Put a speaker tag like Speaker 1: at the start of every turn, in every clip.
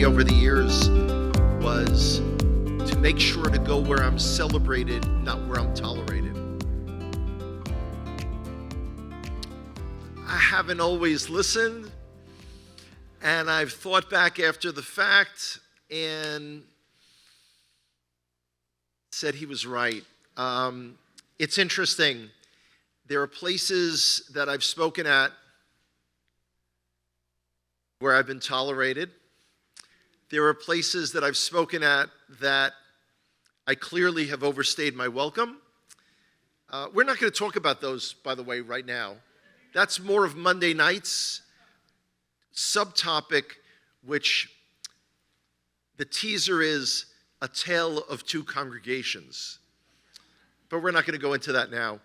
Speaker 1: me over the years was to make sure to go where I'm celebrated, not where I'm tolerated. I haven't always listened, and I've thought back after the fact and said he was right. It's interesting. There are places that I've spoken at where I've been tolerated. There are places that I've spoken at that I clearly have overstayed my welcome. We're not going to talk about those, by the way, right now. That's more of Monday night's subtopic, which the teaser is a tale of two congregations. But we're not going to go into that now.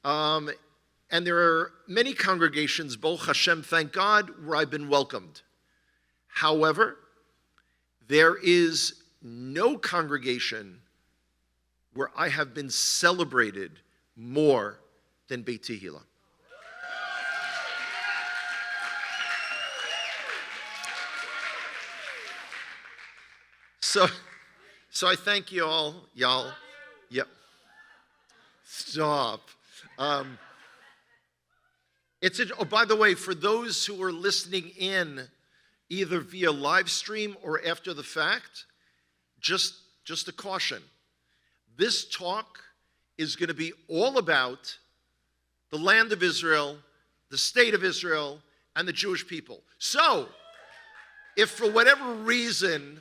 Speaker 1: And there are many congregations, Baruch Hashem, thank God, where I've been welcomed. However, there is no congregation where I have been celebrated more than Beit Tehila. So I thank you all, y'all. Yep. Stop. Oh, by the way, for those who are listening in, either via live stream or after the fact, just a caution. This talk is going to be all about the land of Israel, the state of Israel, and the Jewish people. So, if for whatever reason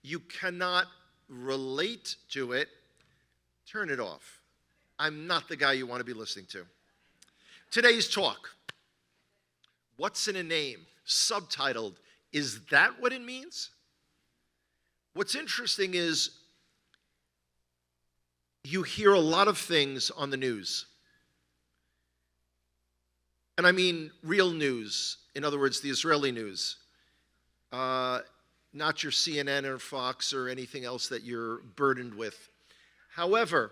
Speaker 1: you cannot relate to it, turn it off. I'm not the guy you want to be listening to. Today's talk, what's in a name? Subtitled, is that what it means? What's interesting is you hear a lot of things on the news. And I mean real news. In other words, the Israeli news. Not your CNN or Fox or anything else that you're burdened with. However,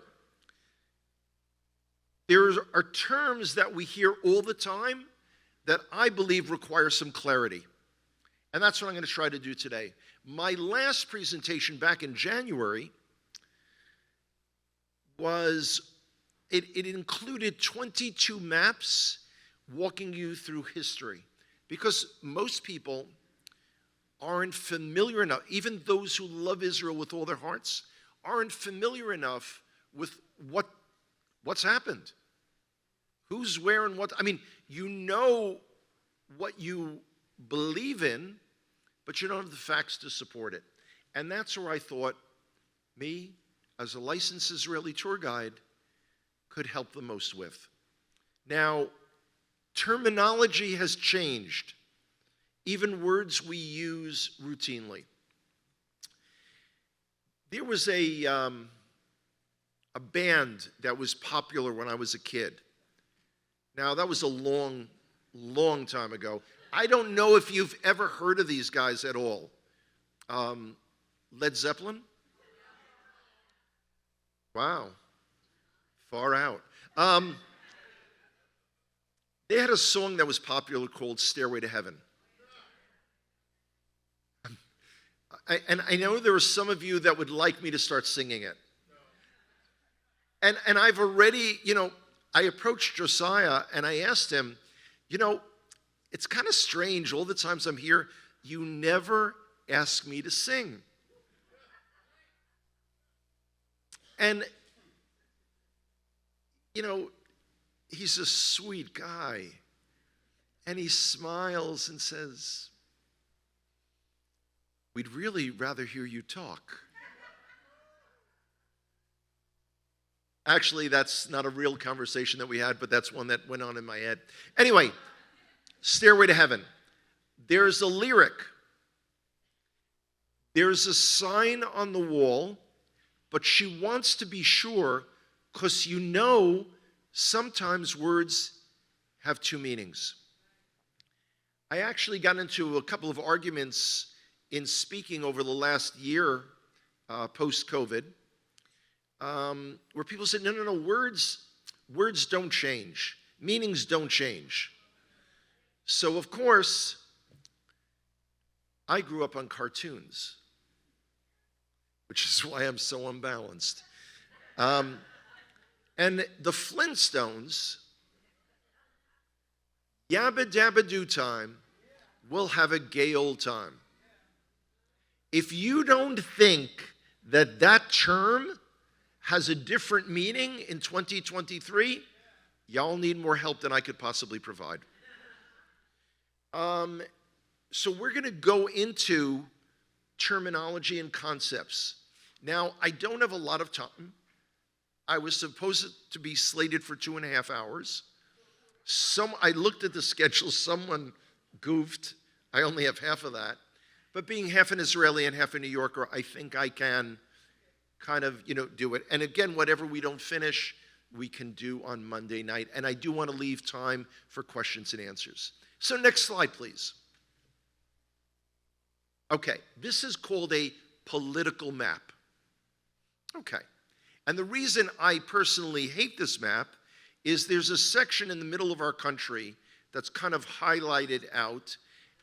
Speaker 1: there are terms that we hear all the time that I believe require some clarity. And that's what I'm going to try to do today. My last presentation back in January it included 22 maps walking you through history. Because most people aren't familiar enough, even those who love Israel with all their hearts, aren't familiar enough with what's happened. Who's where and what. I mean, you know what you believe in, but you don't have the facts to support it. And that's where I thought me, as a licensed Israeli tour guide, could help the most with. Now, terminology has changed. Even words we use routinely. There was a band that was popular when I was a kid. Now, that was a long, long time ago. I don't know if you've ever heard of these guys at all. Led Zeppelin? Wow. Far out. They had a song that was popular called Stairway to Heaven. And I know there are some of you that would like me to start singing it. And I've already, I approached Josiah and I asked him, it's kind of strange, all the times I'm here, you never ask me to sing. And, he's a sweet guy. And he smiles and says, we'd really rather hear you talk. Actually, that's not a real conversation that we had, but that's one that went on in my head. Anyway, Stairway to Heaven. There's a lyric. There's a sign on the wall, but she wants to be sure, because sometimes words have two meanings. I actually got into a couple of arguments in speaking over the last year, post-COVID, where people said, no, words don't change. Meanings don't change. So, of course, I grew up on cartoons, which is why I'm so unbalanced. And the Flintstones, yabba dabba do time, will have a gay old time. If you don't think that that term has a different meaning in 2023, y'all need more help than I could possibly provide. So we're going to go into terminology and concepts. Now, I don't have a lot of time. I was supposed to be slated for 2.5 hours. I looked at the schedule. Someone goofed. I only have half of that. But being half an Israeli and half a New Yorker, I think I can kind of, do it. And again, whatever we don't finish, we can do on Monday night. And I do want to leave time for questions and answers. So next slide, please. Okay, this is called a political map. Okay, and the reason I personally hate this map is there's a section in the middle of our country that's kind of highlighted out,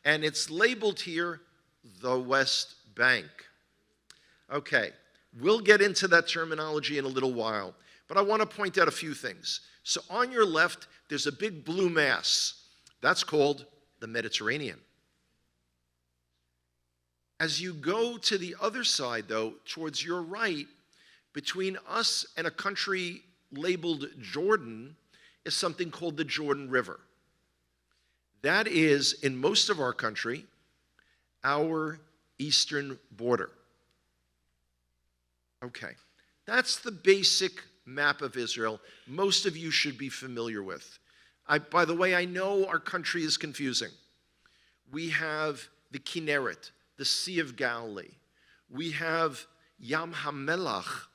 Speaker 1: and it's labeled here, the West Bank. Okay, we'll get into that terminology in a little while, but I want to point out a few things. So on your left, there's a big blue mass. That's called the Mediterranean. As you go to the other side, though, towards your right, between us and a country labeled Jordan is something called the Jordan River. That is, in most of our country, our eastern border. Okay, that's the basic map of Israel most of you should be familiar with. By the way, I know our country is confusing. We have the Kinneret, the Sea of Galilee. We have Yam HaMelach,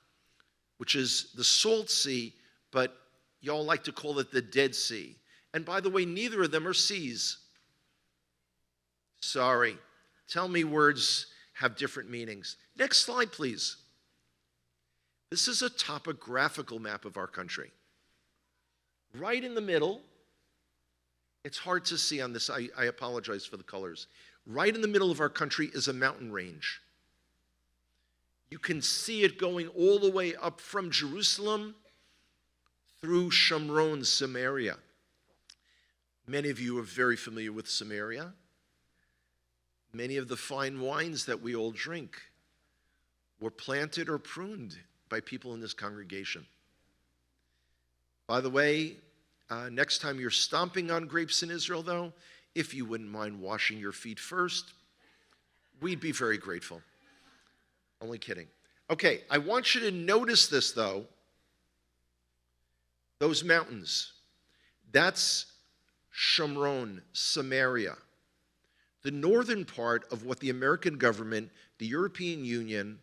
Speaker 1: which is the Salt Sea, but y'all like to call it the Dead Sea. And by the way, neither of them are seas. Sorry. Tell me words have different meanings. Next slide, please. This is a topographical map of our country. Right in the middle, it's hard to see on this, I apologize for the colors. Right in the middle of our country is a mountain range. You can see it going all the way up from Jerusalem through Shomron, Samaria. Many of you are very familiar with Samaria. Many of the fine wines that we all drink were planted or pruned by people in this congregation. By the way, next time you're stomping on grapes in Israel, though, if you wouldn't mind washing your feet first, we'd be very grateful. Only kidding. Okay, I want you to notice this, though. Those mountains, that's Shomron, Samaria. The northern part of what the American government, the European Union,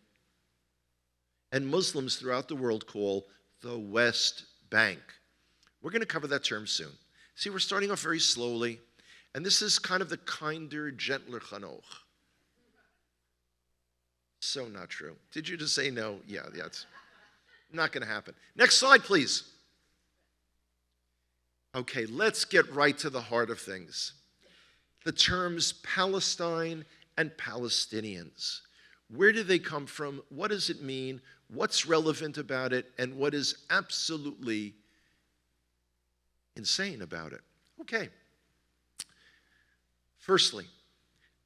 Speaker 1: and Muslims throughout the world call the West Bank. We're going to cover that term soon. See, we're starting off very slowly, and this is kind of the kinder, gentler Hanock. So not true. Did you just say no? Yeah, it's not going to happen. Next slide, please. Okay, let's get right to the heart of things. The terms Palestine and Palestinians. Where do they come from? What does it mean? What's relevant about it? And what is absolutely insane about it? Okay. Firstly,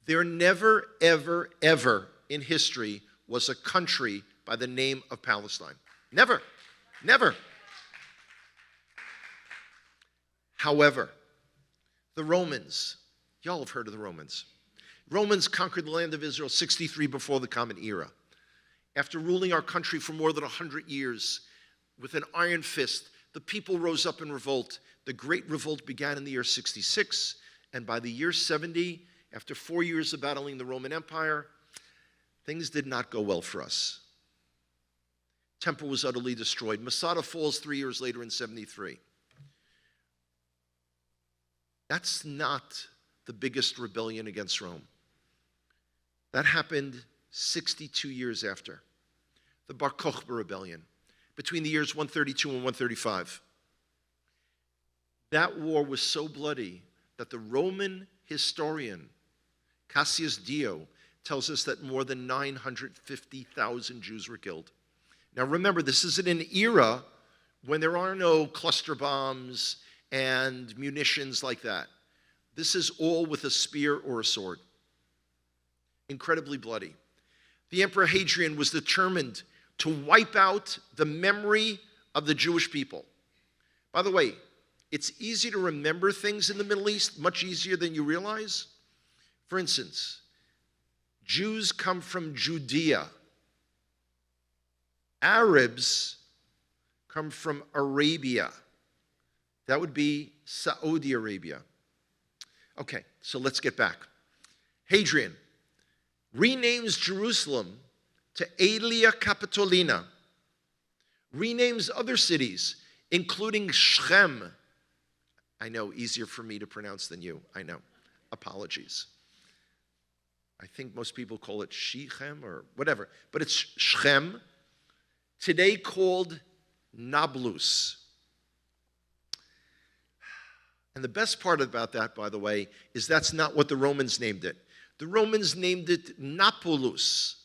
Speaker 1: there never, ever, ever in history was a country by the name of Palestine. Never. Never. However, the Romans, y'all have heard of the Romans. Romans conquered the land of Israel 63 before the Common Era. After ruling our country for more than 100 years with an iron fist, the people rose up in revolt. The Great Revolt began in the year 66, and by the year 70, after 4 years of battling the Roman Empire, things did not go well for us. Temple was utterly destroyed. Masada falls 3 years later in 73. That's not the biggest rebellion against Rome. That happened 62 years after. The Bar Kokhba rebellion, between the years 132 and 135. That war was so bloody that the Roman historian Cassius Dio tells us that more than 950,000 Jews were killed. Now remember, this is in an era when there are no cluster bombs and munitions like that. This is all with a spear or a sword. Incredibly bloody. The Emperor Hadrian was determined to wipe out the memory of the Jewish people. By the way, it's easy to remember things in the Middle East, much easier than you realize. For instance, Jews come from Judea. Arabs come from Arabia. That would be Saudi Arabia. Okay, so let's get back. Hadrian renames Jerusalem to Aelia Capitolina, renames other cities, including Shechem. I know, easier for me to pronounce than you, I know. Apologies. I think most people call it Shechem or whatever, but it's Shechem, today called Nablus. And the best part about that, by the way, is that's not what the Romans named it. The Romans named it Napulus.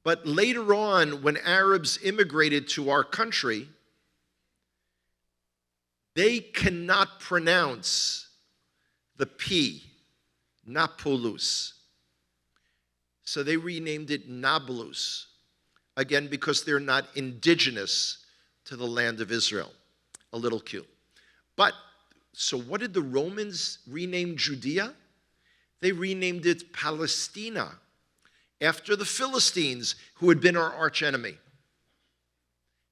Speaker 1: But later on, when Arabs immigrated to our country, they cannot pronounce the P, Napulus. So they renamed it Nablus, again, because they're not indigenous to the land of Israel. A little cute. But, so what did the Romans rename Judea? They renamed it Palestina, after the Philistines, who had been our archenemy.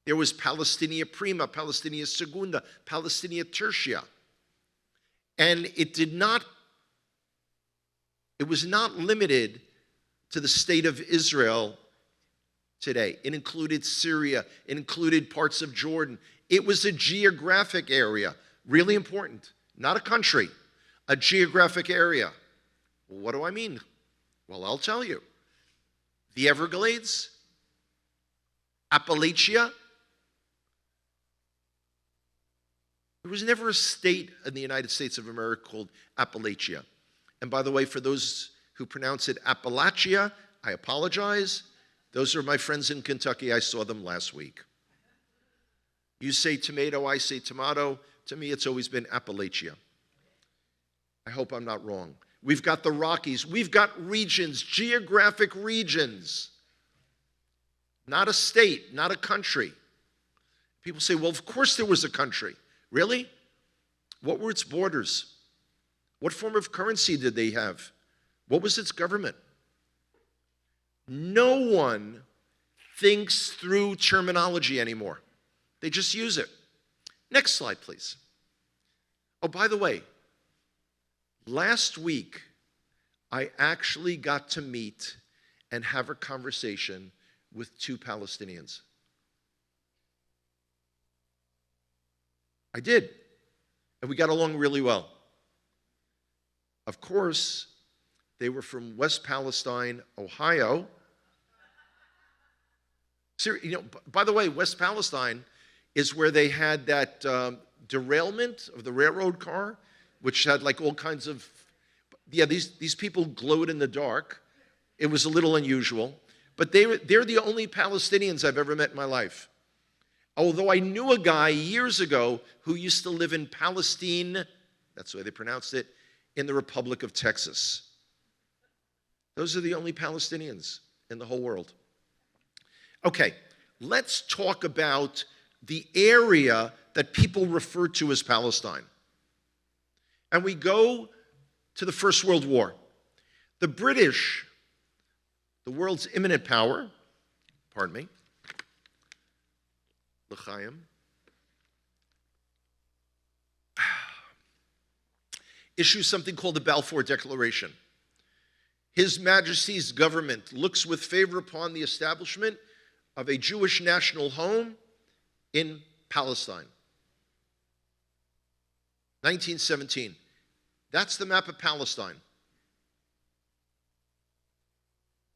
Speaker 1: There was Palestinia Prima, Palestinia Segunda, Palestinia Tertia. And it was not limited to the state of Israel today. It included Syria, it included parts of Jordan. It was a geographic area, really important, not a country, a geographic area. Well, what do I mean? Well, I'll tell you. The Everglades, Appalachia. There was never a state in the United States of America called Appalachia. And by the way, for those who pronounce it Appalachia, I apologize. Those are my friends in Kentucky. I saw them last week. You say tomato, I say tomato. To me, it's always been Appalachia. I hope I'm not wrong. We've got the Rockies. We've got regions, geographic regions. Not a state, not a country. People say, well, of course there was a country. Really? What were its borders? What form of currency did they have? What was its government? No one thinks through terminology anymore. They just use it. Next slide, please. Oh, by the way, last week, I actually got to meet and have a conversation with 2 Palestinians. I did, and we got along really well. Of course, they were from West Palestine, Ohio. You know, by the way, West Palestine is where they had that derailment of the railroad car, which had like all kinds of, these people glowed in the dark. It was a little unusual, but they're the only Palestinians I've ever met in my life. Although I knew a guy years ago who used to live in Palestine, that's the way they pronounced it, in the Republic of Texas. Those are the only Palestinians in the whole world. Okay, let's talk about the area that people refer to as Palestine. And we go to the First World War. The British, the world's imminent power, pardon me, L'chaim, issues something called the Balfour Declaration. His Majesty's government looks with favor upon the establishment of a Jewish national home in Palestine. 1917. That's the map of Palestine.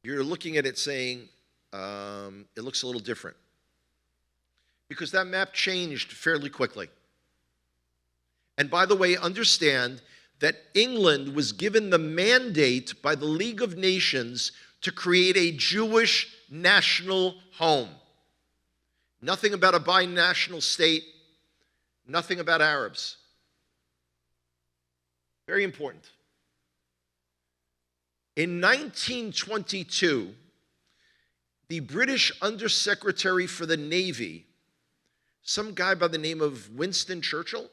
Speaker 1: You're looking at it saying, it looks a little different. Because that map changed fairly quickly. And by the way, understand that England was given the mandate by the League of Nations to create a Jewish national home. Nothing about a binational state, nothing about Arabs. Very important. In 1922, the British Undersecretary for the Navy, some guy by the name of Winston Churchill,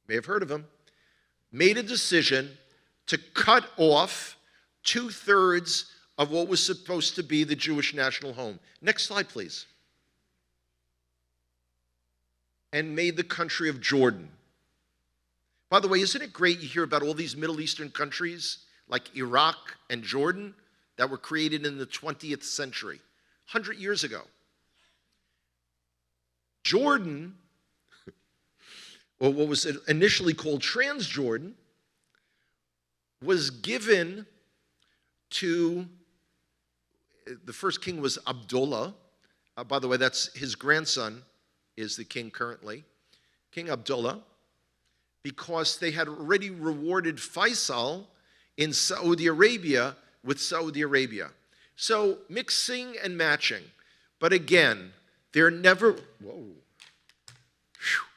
Speaker 1: may have heard of him, made a decision to cut off 2/3 of what was supposed to be the Jewish national home. Next slide, please. And made the country of Jordan. By the way, isn't it great you hear about all these Middle Eastern countries like Iraq and Jordan that were created in the 20th century, 100 years ago? Jordan, or what was initially called Transjordan, was given to, the first king was Abdullah. By the way, that's his grandson is the king currently, King Abdullah, because they had already rewarded Faisal in Saudi Arabia with Saudi Arabia. So mixing and matching. But again, they're never, whoa, whew,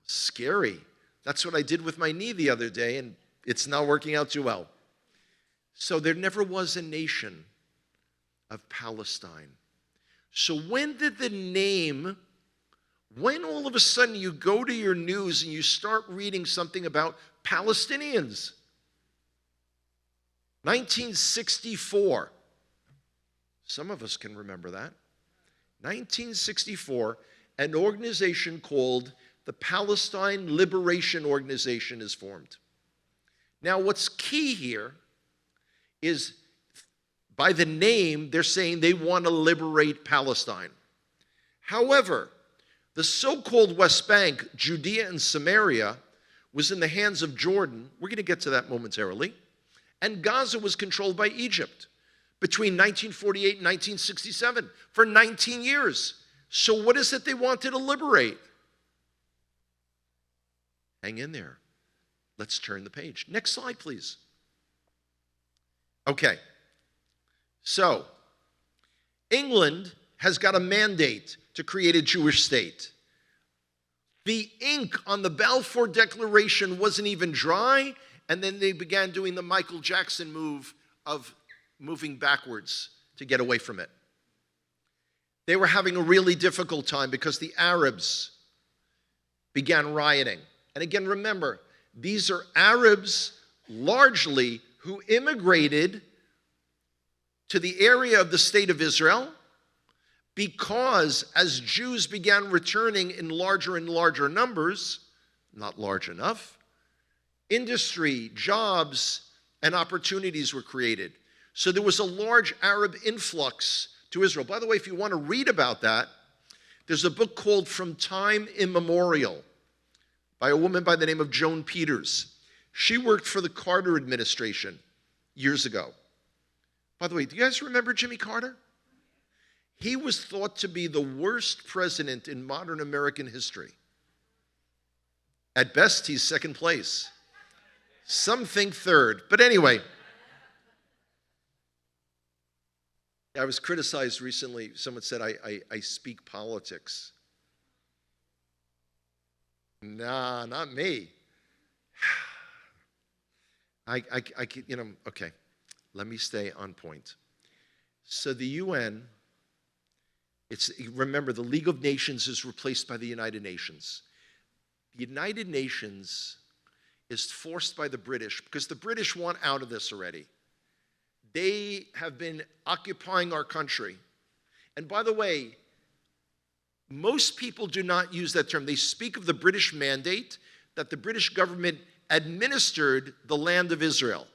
Speaker 1: scary. That's what I did with my knee the other day, and it's not working out too well. So there never was a nation of Palestine. So when did the name, when all of a sudden you go to your news and you start reading something about Palestinians? 1964. Some of us can remember that. 1964, an organization called the Palestine Liberation Organization is formed. Now, what's key here is by the name, they're saying they want to liberate Palestine. However, the so-called West Bank, Judea and Samaria, was in the hands of Jordan. We're going to get to that momentarily. And Gaza was controlled by Egypt between 1948 and 1967 for 19 years. So what is it they wanted to liberate? Hang in there. Let's turn the page. Next slide, please. Okay. So, England has got a mandate to create a Jewish state. The ink on the Balfour Declaration wasn't even dry, and then they began doing the Michael Jackson move of moving backwards to get away from it. They were having a really difficult time because the Arabs began rioting. And again, remember, these are Arabs largely who immigrated to the area of the state of Israel because as Jews began returning in larger and larger numbers, not large enough, industry, jobs, and opportunities were created. So there was a large Arab influx to Israel. By the way, if you want to read about that, there's a book called From Time Immemorial by a woman by the name of Joan Peters. She worked for the Carter administration years ago. By the way, do you guys remember Jimmy Carter? He was thought to be the worst president in modern American history. At best, he's second place. Some think third. But anyway, I was criticized recently. Someone said I speak politics. Nah, not me. Okay. Let me stay on point. So the UN, remember, the League of Nations is replaced by the United Nations. The United Nations is forced by the British because the British want out of this already. They have been occupying our country. And by the way, most people do not use that term. They speak of the British mandate, that the British government administered the land of Israel.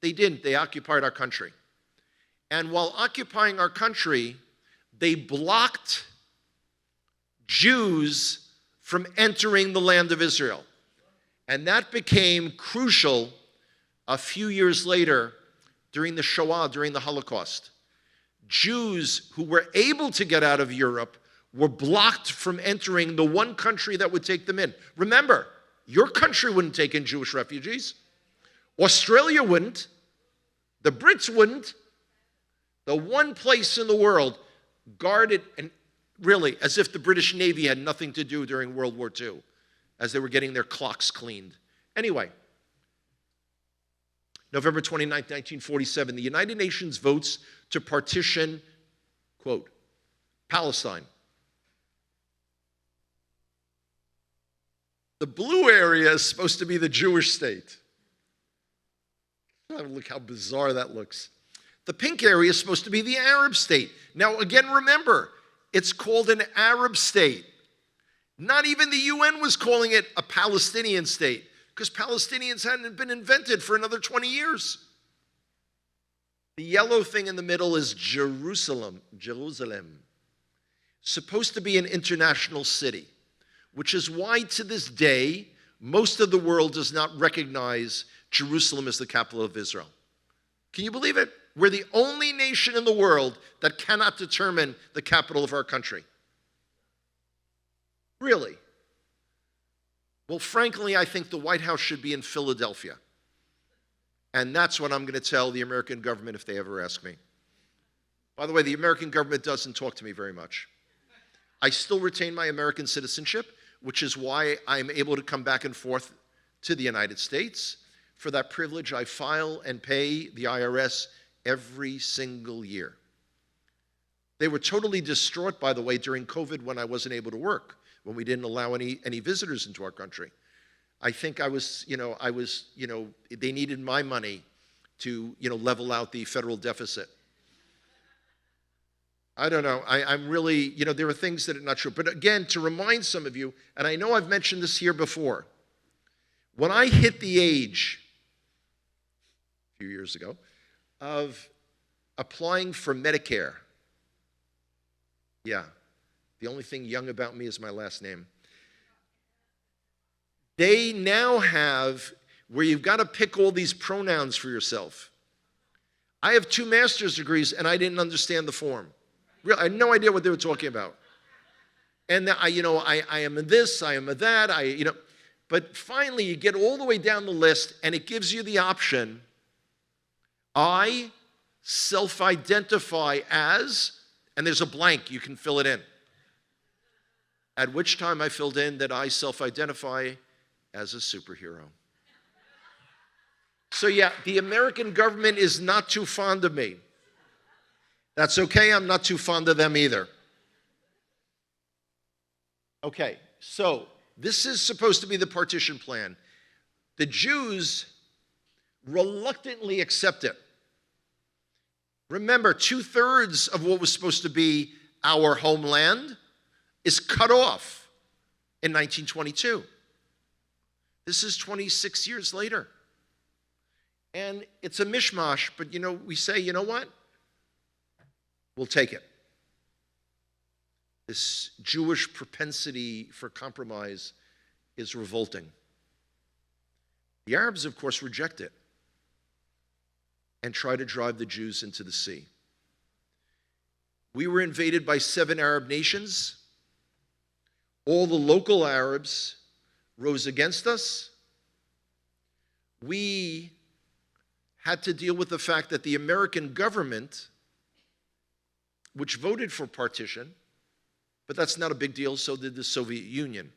Speaker 1: They didn't. They occupied our country. And while occupying our country, they blocked Jews from entering the land of Israel. And that became crucial a few years later during the Shoah, during the Holocaust. Jews who were able to get out of Europe were blocked from entering the one country that would take them in. Remember, Your country wouldn't take in Jewish refugees. Australia wouldn't. The Brits wouldn't. The one place in the world guarded, and really, as if the British Navy had nothing to do during World War II, as they were getting their clocks cleaned. Anyway, November 29, 1947, the United Nations votes to partition, quote, Palestine. The blue area is supposed to be the Jewish state. Oh, look how bizarre that looks. The pink area is supposed to be the Arab state. Now, again, remember, it's called an Arab state. Not even the UN was calling it a Palestinian state, because Palestinians hadn't been invented for another 20 years. The yellow thing in the middle is Jerusalem. Supposed to be an international city, which is why to this day, most of the world does not recognize Jerusalem as the capital of Israel. Can you believe it? We're the only nation in the world that cannot determine the capital of our country. Really? Well, frankly, I think the White House should be in Philadelphia. And that's what I'm going to tell the American government if they ever ask me. By the way, the American government doesn't talk to me very much. I still retain my American citizenship, which is why I'm able to come back and forth to the United States. For that privilege, I file and pay the IRS every single year. They were totally distraught, by the way, during COVID when I wasn't able to work, when we didn't allow any visitors into our country. I think they needed my money to, level out the federal deficit. I don't know. I'm really, there are things that are not true. But again, to remind some of you, and I know I've mentioned this here before, when I hit the age, a few years ago, of applying for Medicare, yeah, the only thing young about me is my last name. They now have where you've got to pick all these pronouns for yourself. I have 2 master's degrees and I didn't understand the form. Really, I had no idea what they were talking about. And I am a this, I am a that, But finally, you get all the way down the list and it gives you the option, I self-identify as, and there's a blank, you can fill it in. At which time I filled in that I self-identify as a superhero. So yeah, the American government is not too fond of me. That's okay, I'm not too fond of them either. Okay, so this is supposed to be the partition plan. The Jews reluctantly accept it. Remember, 2/3 of what was supposed to be our homeland is cut off in 1922. This is 26 years later. And it's a mishmash, but we say, you know what? We'll take it. This Jewish propensity for compromise is revolting. The Arabs, of course, reject it and try to drive the Jews into the sea. We were invaded by 7 Arab nations. All the local Arabs rose against us. We had to deal with the fact that the American government, which voted for partition, but that's not a big deal, so did the Soviet Union.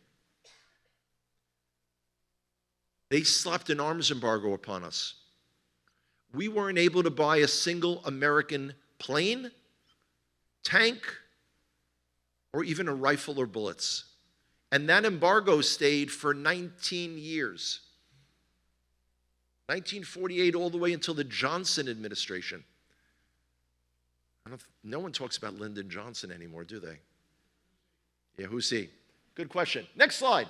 Speaker 1: They slapped an arms embargo upon us. We weren't able to buy a single American plane, tank, or even a rifle or bullets. And that embargo stayed for 19 years. 1948 all the way until the Johnson administration. No one talks about Lyndon Johnson anymore, do they? Yeah, who's he? Good question. Next slide.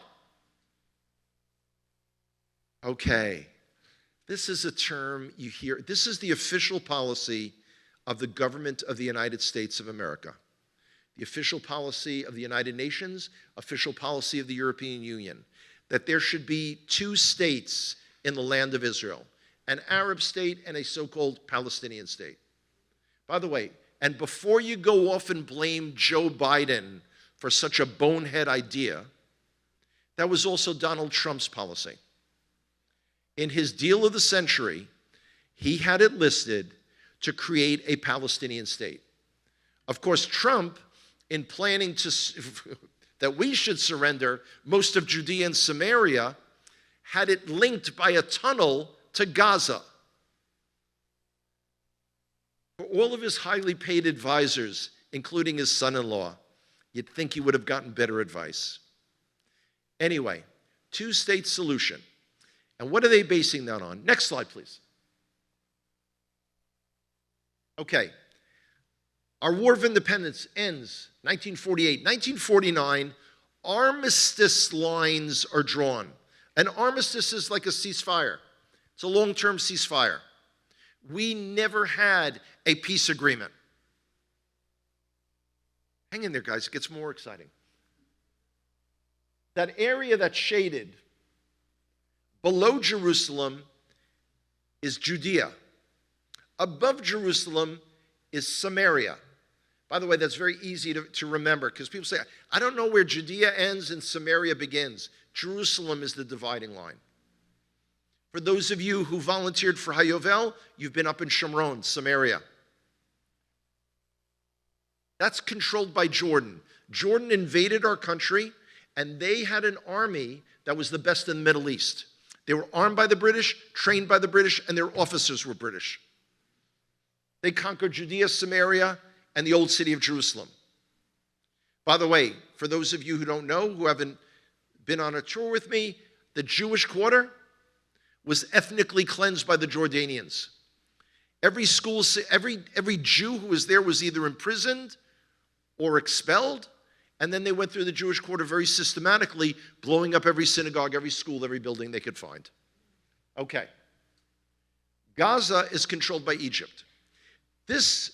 Speaker 1: Okay. This is a term you hear. This is the official policy of the government of the United States of America. The official policy of the United Nations, official policy of the European Union, that there should be 2 states in the land of Israel, an Arab state and a so-called Palestinian state. By the way, and before you go off and blame Joe Biden for such a bonehead idea, That was also Donald Trump's policy. In his deal of the century, he had it listed to create a Palestinian state. Of course, Trump, in planning that we should surrender most of Judea and Samaria, had it linked by a tunnel to Gaza. For all of his highly paid advisors, including his son-in-law, you'd think he would have gotten better advice. Anyway, two-state solution. And what are they basing that on? Next slide, please. Okay. Our War of Independence ends 1948. 1949, armistice lines are drawn. An armistice is like a ceasefire. It's a long-term ceasefire. We never had a peace agreement. Hang in there, guys. It gets more exciting. That area that's shaded below Jerusalem is Judea. Above Jerusalem is Samaria. By the way, that's very easy to remember because people say, I don't know where Judea ends and Samaria begins. Jerusalem is the dividing line. For those of you who volunteered for Hayovel, you've been up in Shomron, Samaria. That's controlled by Jordan. Jordan invaded our country, and they had an army that was the best in the Middle East. They were armed by the British, trained by the British, and their officers were British. They conquered Judea, Samaria, and the old city of Jerusalem. By the way, for those of you who don't know, who haven't been on a tour with me, the Jewish quarter was ethnically cleansed by the Jordanians. Every Jew who was there was either imprisoned or expelled, and then they went through the Jewish quarter very systematically, blowing up every synagogue, every school, every building they could find. Okay. Gaza is controlled by Egypt. This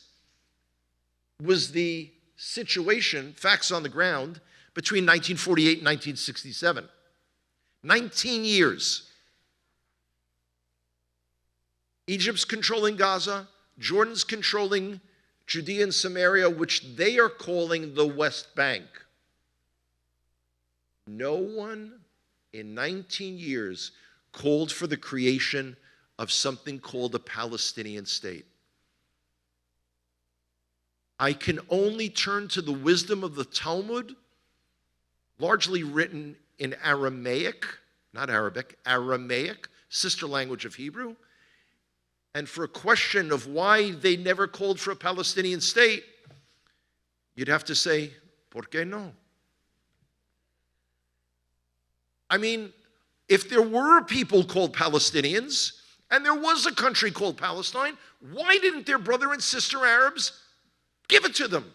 Speaker 1: was the situation, facts on the ground, between 1948 and 1967. 19 years. Egypt's controlling Gaza, Jordan's controlling Judea and Samaria, which they are calling the West Bank. No one in 19 years called for the creation of something called a Palestinian state. I can only turn to the wisdom of the Talmud, largely written in Aramaic, not Arabic, Aramaic, sister language of Hebrew. And for a question of why they never called for a Palestinian state, you'd have to say, ¿por qué no? I mean, if there were people called Palestinians, and there was a country called Palestine, why didn't their brother and sister Arabs give it to them?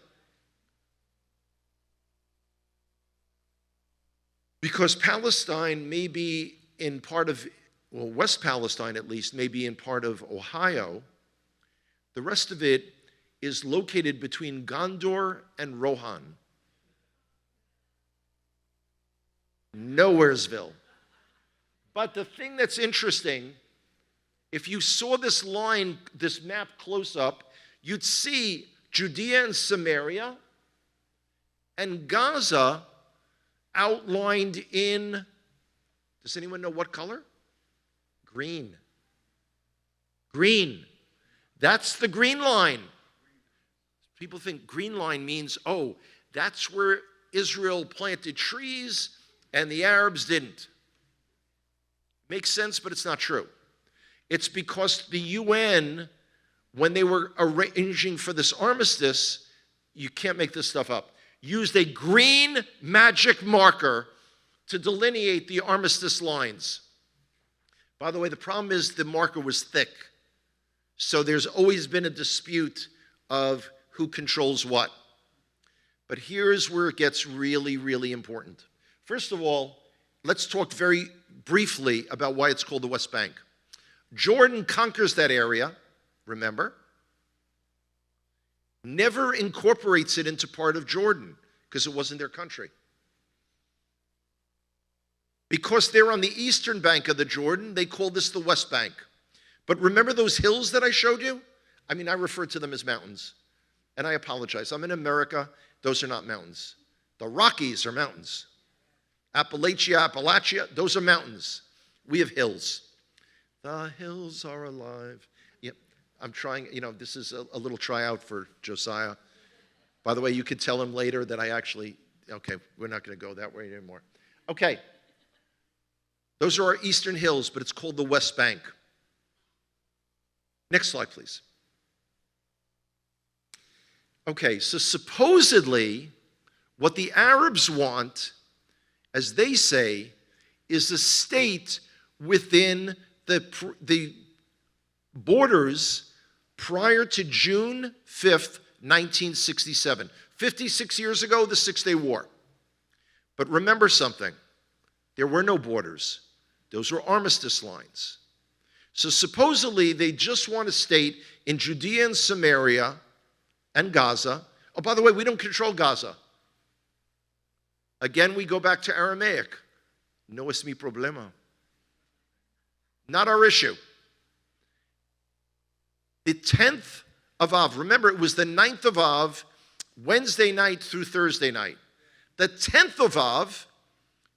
Speaker 1: Because Palestine may be in part of, well, West Palestine at least, may be in part of Ohio. The rest of it is located between Gondor and Rohan. Nowheresville. But the thing that's interesting, if you saw this line, this map close up, you'd see Judea and Samaria and Gaza outlined in, does anyone know what color? Green. Green. That's the green line. People think green line means, oh, that's where Israel planted trees and the Arabs didn't. Makes sense, but it's not true. It's because the UN, when they were arranging for this armistice, you can't make this stuff up, used a green magic marker to delineate the armistice lines. By the way, the problem is the marker was thick. So there's always been a dispute of who controls what. But here's where it gets really, really important. First of all, let's talk very briefly about why it's called the West Bank. Jordan conquers that area, remember, never incorporates it into part of Jordan because it wasn't their country. Because they're on the eastern bank of the Jordan, they call this the West Bank. But remember those hills that I showed you? I mean, I refer to them as mountains. And I apologize. I'm in America. Those are not mountains. The Rockies are mountains. Appalachia, those are mountains. We have hills. The hills are alive. Yep, I'm trying, this is a little tryout for Josiah. By the way, you could tell him later that okay, we're not going to go that way anymore. Okay, those are our eastern hills, but it's called the West Bank. Next slide, please. Okay, so supposedly, what the Arabs want, as they say, is a state within the borders prior to June 5th, 1967. 56 years ago, the Six-Day War. But remember something. There were no borders. Those were armistice lines. So supposedly, they just want a state in Judea and Samaria and Gaza. Oh, by the way, we don't control Gaza. Again, we go back to Aramaic. No es mi problema. Not our issue. The 10th of Av, remember it was the 9th of Av, Wednesday night through Thursday night. The 10th of Av,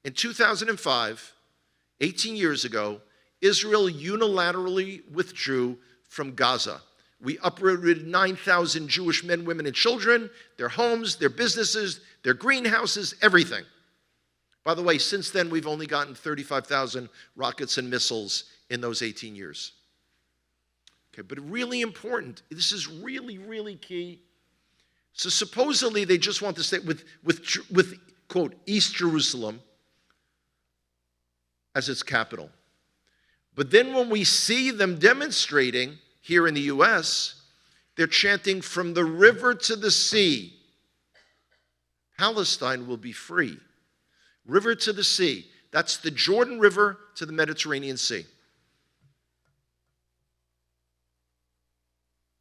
Speaker 1: in 2005, 18 years ago, Israel unilaterally withdrew from Gaza. We uprooted 9,000 Jewish men, women, and children, their homes, their businesses, their greenhouses, everything. By the way, since then, we've only gotten 35,000 rockets and missiles in those 18 years. Okay, but really important. This is really, really key. So supposedly, they just want to stay with quote, East Jerusalem as its capital. But then when we see them demonstrating here in the U.S., they're chanting, from the river to the sea, Palestine will be free. River to the sea. That's the Jordan River to the Mediterranean Sea.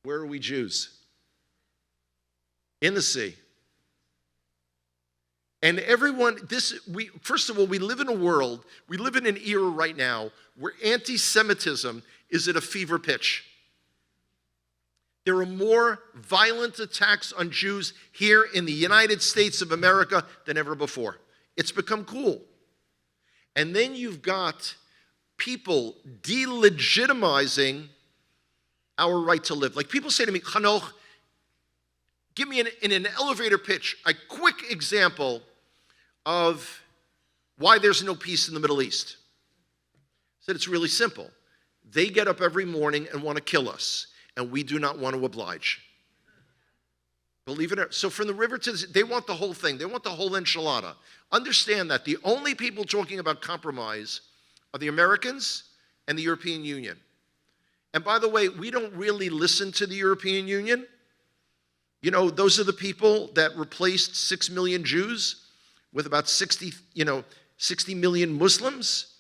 Speaker 1: Where are we Jews? In the sea. And everyone, first of all, we live in a world, we live in an era right now where anti-Semitism is at a fever pitch. There are more violent attacks on Jews here in the United States of America than ever before. It's become cool. And then you've got people delegitimizing our right to live. Like people say to me, Hanock, give me in an elevator pitch a quick example of why there's no peace in the Middle East. I said it's really simple. They get up every morning and want to kill us, and we do not want to oblige. Believe it or not. So from the river to the sea, they want the whole thing. They want the whole enchilada. Understand that the only people talking about compromise are the Americans and the European Union. And by the way, we don't really listen to the European Union. You know, those are the people that replaced 6 million Jews with about 60 million Muslims.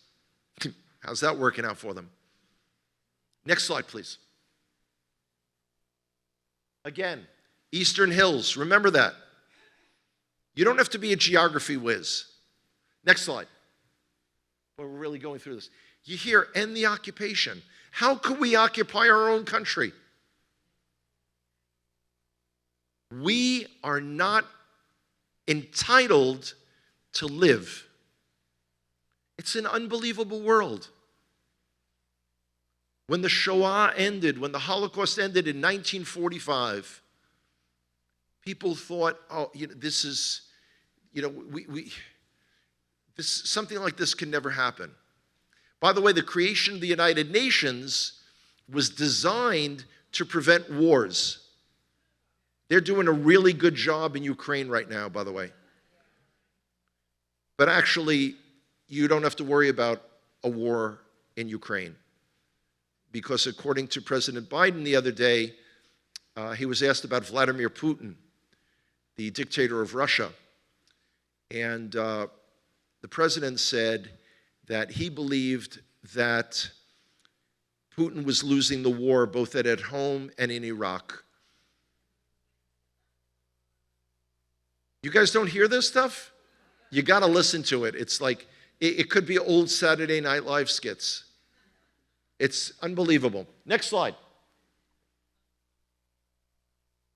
Speaker 1: How's that working out for them? Next slide, please. Again, Eastern Hills, remember that. You don't have to be a geography whiz. Next slide. Well, we're really going through this. You hear, end the occupation. How could we occupy our own country? We are not entitled to live. It's an unbelievable world. When the Shoah ended, when the Holocaust ended in 1945, people thought, this is, something like this can never happen. By the way, the creation of the United Nations was designed to prevent wars. They're doing a really good job in Ukraine right now, by the way. But actually, you don't have to worry about a war in Ukraine. Because according to President Biden the other day, he was asked about Vladimir Putin, the dictator of Russia. And the president said that he believed that Putin was losing the war both at home and in Iraq. You guys don't hear this stuff? You got to listen to it. It's like, it could be old Saturday Night Live skits. It's unbelievable. Next slide.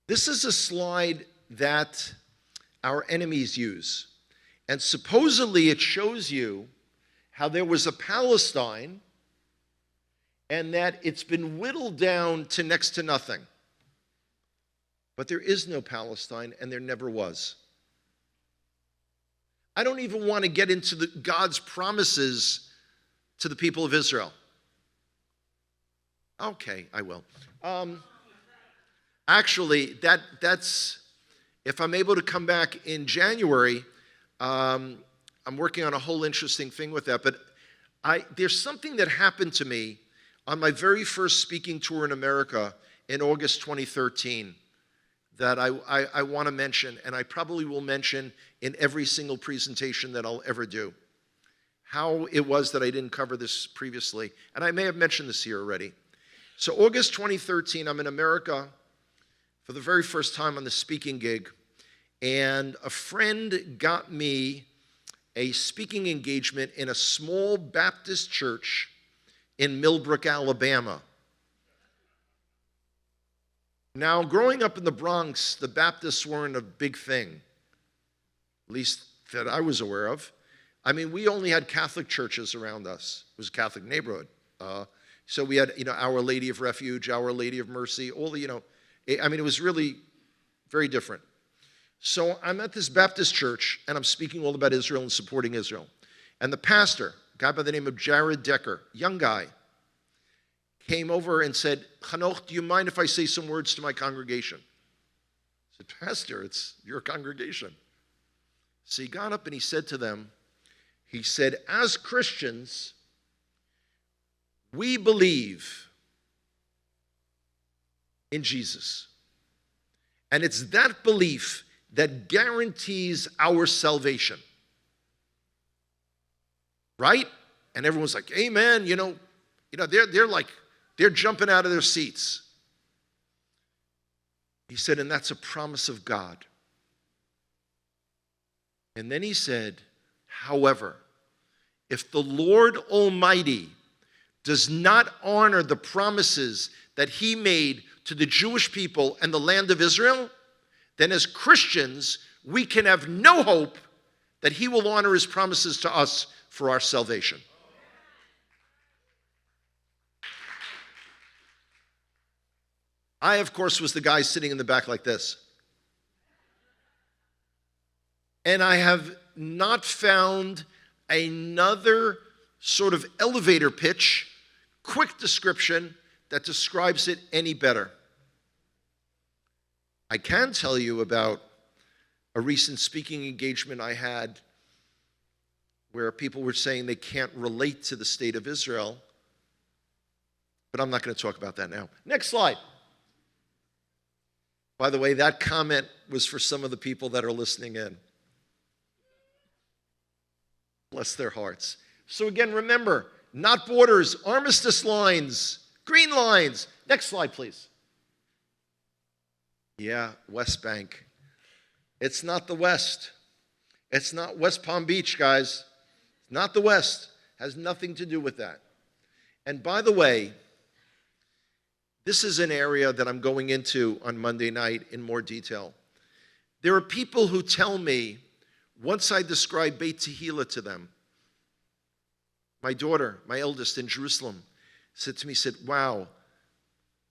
Speaker 1: This is a slide that our enemies use. And supposedly it shows you how there was a Palestine and that it's been whittled down to next to nothing. But there is no Palestine, and there never was. I don't even want to get into God's promises to the people of Israel. Okay, I will. Actually, that's if I'm able to come back in January, I'm working on a whole interesting thing with that. But there's something that happened to me on my very first speaking tour in America in August 2013 that I want to mention, and I probably will mention in every single presentation that I'll ever do. How it was that I didn't cover this previously, and I may have mentioned this here already. So August 2013, I'm in America for the very first time on the speaking gig, and a friend got me a speaking engagement in a small Baptist church in Millbrook, Alabama. Now, growing up in the Bronx, the Baptists weren't a big thing, at least that I was aware of. I mean, we only had Catholic churches around us. It was a Catholic neighborhood. So we had, Our Lady of Refuge, Our Lady of Mercy, all the, it was really very different. So I'm at this Baptist church, and I'm speaking all about Israel and supporting Israel. And the pastor, a guy by the name of Jared Decker, young guy, came over and said, Hanock, do you mind if I say some words to my congregation? I said, Pastor, it's your congregation. So he got up and he said to them, he said, as Christians, we believe in Jesus. And it's that belief that guarantees our salvation. Right? And everyone's like, amen. They're jumping out of their seats. He said, and that's a promise of God. And then he said, however, if the Lord Almighty does not honor the promises that he made to the Jewish people and the land of Israel, then as Christians, we can have no hope that he will honor his promises to us for our salvation. I, of course, was the guy sitting in the back like this. And I have not found another sort of elevator pitch, quick description that describes it any better. I can tell you about a recent speaking engagement I had where people were saying they can't relate to the state of Israel, but I'm not going to talk about that now. Next slide. By the way, that comment was for some of the people that are listening in. Bless their hearts. So again, remember, not borders, armistice lines, green lines. Next slide, please. Yeah, West Bank. It's not the West. It's not West Palm Beach, guys. It's not the West. Has nothing to do with that. And by the way, this is an area that I'm going into on Monday night in more detail. There are people who tell me, once I describe Beit Tehila to them, my daughter, my eldest in Jerusalem, said to me, wow,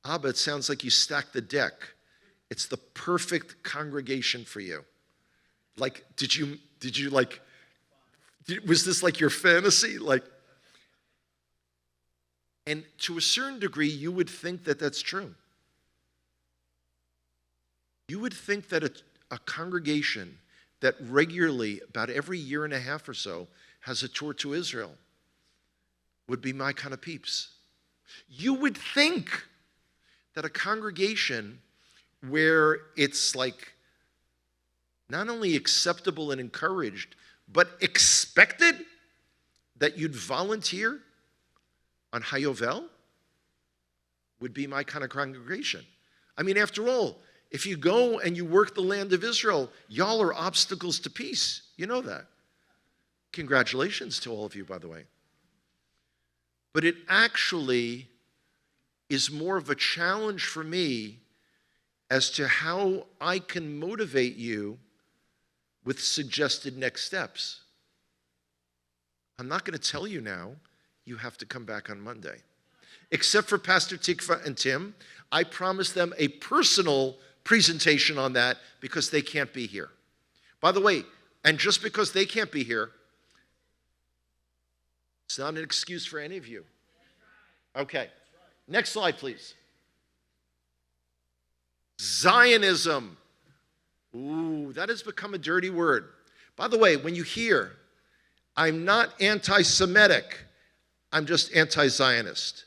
Speaker 1: Abba, it sounds like you stacked the deck. It's the perfect congregation for you. Like, was this like your fantasy? And to a certain degree, you would think that that's true. You would think that a congregation that regularly, about every year and a half or so, has a tour to Israel would be my kind of peeps. You would think that a congregation where it's like not only acceptable and encouraged, but expected that you'd volunteer on Hayovel would be my kind of congregation. I mean, after all, if you go and you work the land of Israel, y'all are obstacles to peace. You know that. Congratulations to all of you, by the way. But it actually is more of a challenge for me as to how I can motivate you with suggested next steps. I'm not going to tell you now. You have to come back on Monday. Except for Pastor Tikva and Tim, I promised them a personal presentation on that because they can't be here. By the way, and just because they can't be here, it's not an excuse for any of you. Okay. Next slide, please. Zionism. Ooh, that has become a dirty word. By the way, when you hear, I'm not anti-Semitic, I'm just anti-Zionist.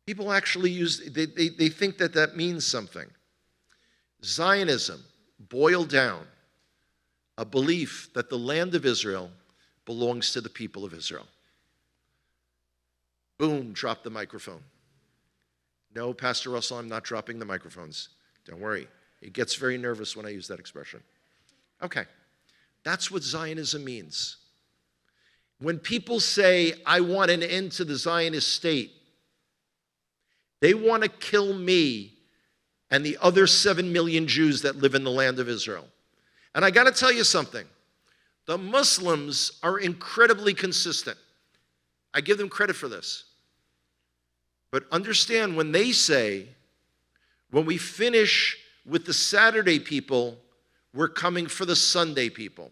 Speaker 1: People actually they think that means something. Zionism, boiled down, a belief that the land of Israel belongs to the people of Israel. Boom, drop the microphone. No, Pastor Russell, I'm not dropping the microphones. Don't worry. He gets very nervous when I use that expression. Okay, that's what Zionism means. When people say, I want an end to the Zionist state, they want to kill me and the other 7 million Jews that live in the land of Israel. And I got to tell you something. The Muslims are incredibly consistent. I give them credit for this. But understand when they say, when we finish with the Saturday people, we're coming for the Sunday people.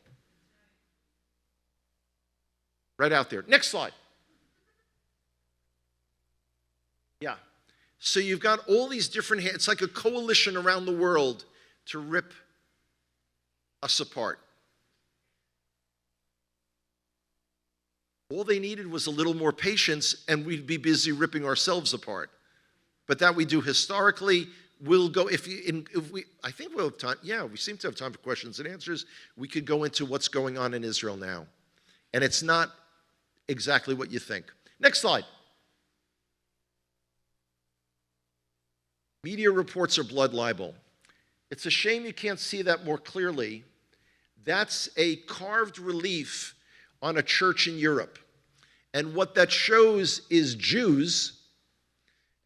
Speaker 1: Right out there. Next slide. Yeah. So you've got all these different, it's like a coalition around the world to rip us apart. All they needed was a little more patience and we'd be busy ripping ourselves apart. But that we do historically. We'll go, I think we'll have time. Yeah, we seem to have time for questions and answers. We could go into what's going on in Israel now. And it's not exactly what you think. Next slide. Media reports are blood libel. It's a shame you can't see that more clearly. That's a carved relief on a church in Europe. And what that shows is Jews,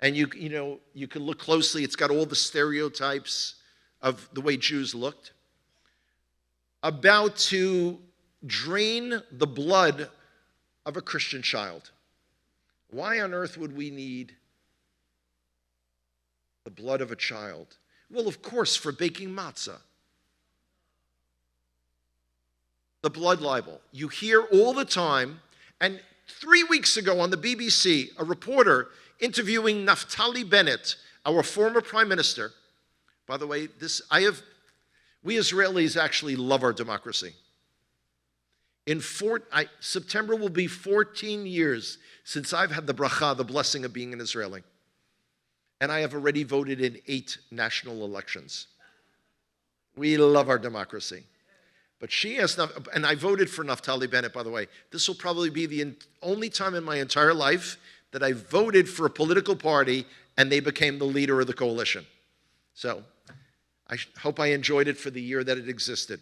Speaker 1: and you can look closely, it's got all the stereotypes of the way Jews looked, about to drain the blood of a Christian child. Why on earth would we need the blood of a child? Well, of course, for baking matzah. The blood libel. You hear all the time, and 3 weeks ago on the BBC, a reporter interviewing Naftali Bennett, our former prime minister. By the way, we Israelis actually love our democracy. September will be 14 years since I've had the bracha, the blessing of being an Israeli. And I have already voted in 8 national elections. We love our democracy. But she asked, and I voted for Naftali Bennett, by the way. This will probably be the only time in my entire life that I voted for a political party and they became the leader of the coalition. So I hope I enjoyed it for the year that it existed.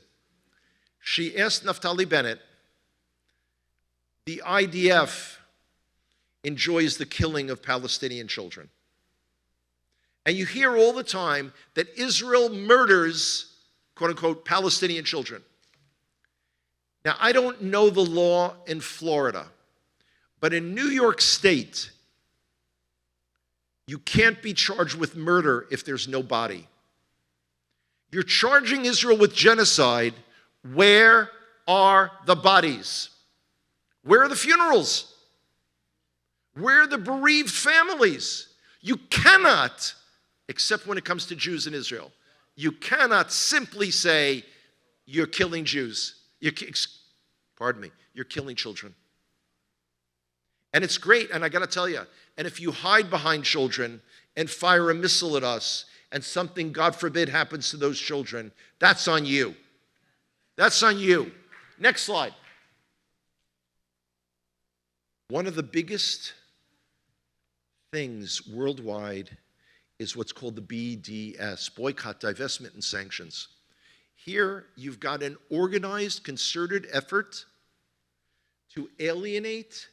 Speaker 1: She asked Naftali Bennett, the IDF enjoys the killing of Palestinian children. And you hear all the time that Israel murders, quote unquote, Palestinian children. Now, I don't know the law in Florida, but in New York State, you can't be charged with murder if there's no body. You're charging Israel with genocide. Where are the bodies? Where are the funerals? Where are the bereaved families? You cannot, except when it comes to Jews in Israel, you cannot simply say, you're killing Jews. You're killing children. And it's great, and I got to tell you, and if you hide behind children and fire a missile at us, and something, God forbid, happens to those children, that's on you. That's on you. Next slide. One of the biggest things worldwide is what's called the BDS, Boycott, Divestment, and Sanctions. Here, you've got an organized, concerted effort to alienate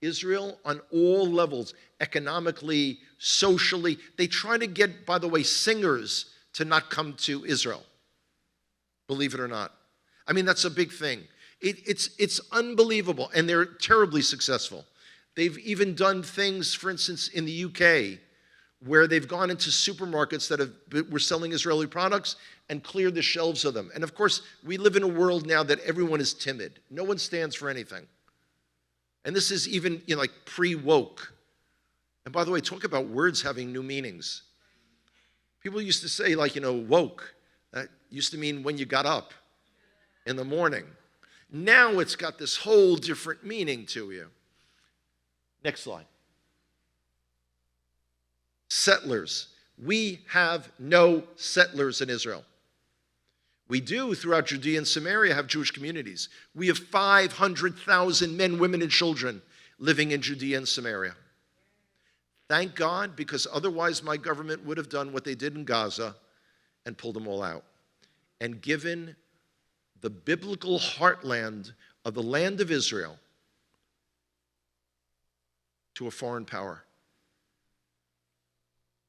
Speaker 1: Israel on all levels, economically, socially. They try to get, by the way, singers to not come to Israel. believe it or not. I mean, that's a big thing. It's unbelievable, and they're terribly successful. They've even done things, for instance, in the UK, where they've gone into supermarkets that were selling Israeli products and cleared the shelves of them. And of course, we live in a world now that everyone is timid. No one stands for anything. And this is even, like pre-woke. And by the way, talk about words having new meanings. People used to say, like, woke. That used to mean when you got up in the morning. Now it's got this whole different meaning to you. Next slide. Settlers. We have no settlers in Israel. We do, throughout Judea and Samaria, have Jewish communities. We have 500,000 men, women, and children living in Judea and Samaria. Thank God, because otherwise my government would have done what they did in Gaza and pulled them all out and given the biblical heartland of the land of Israel to a foreign power.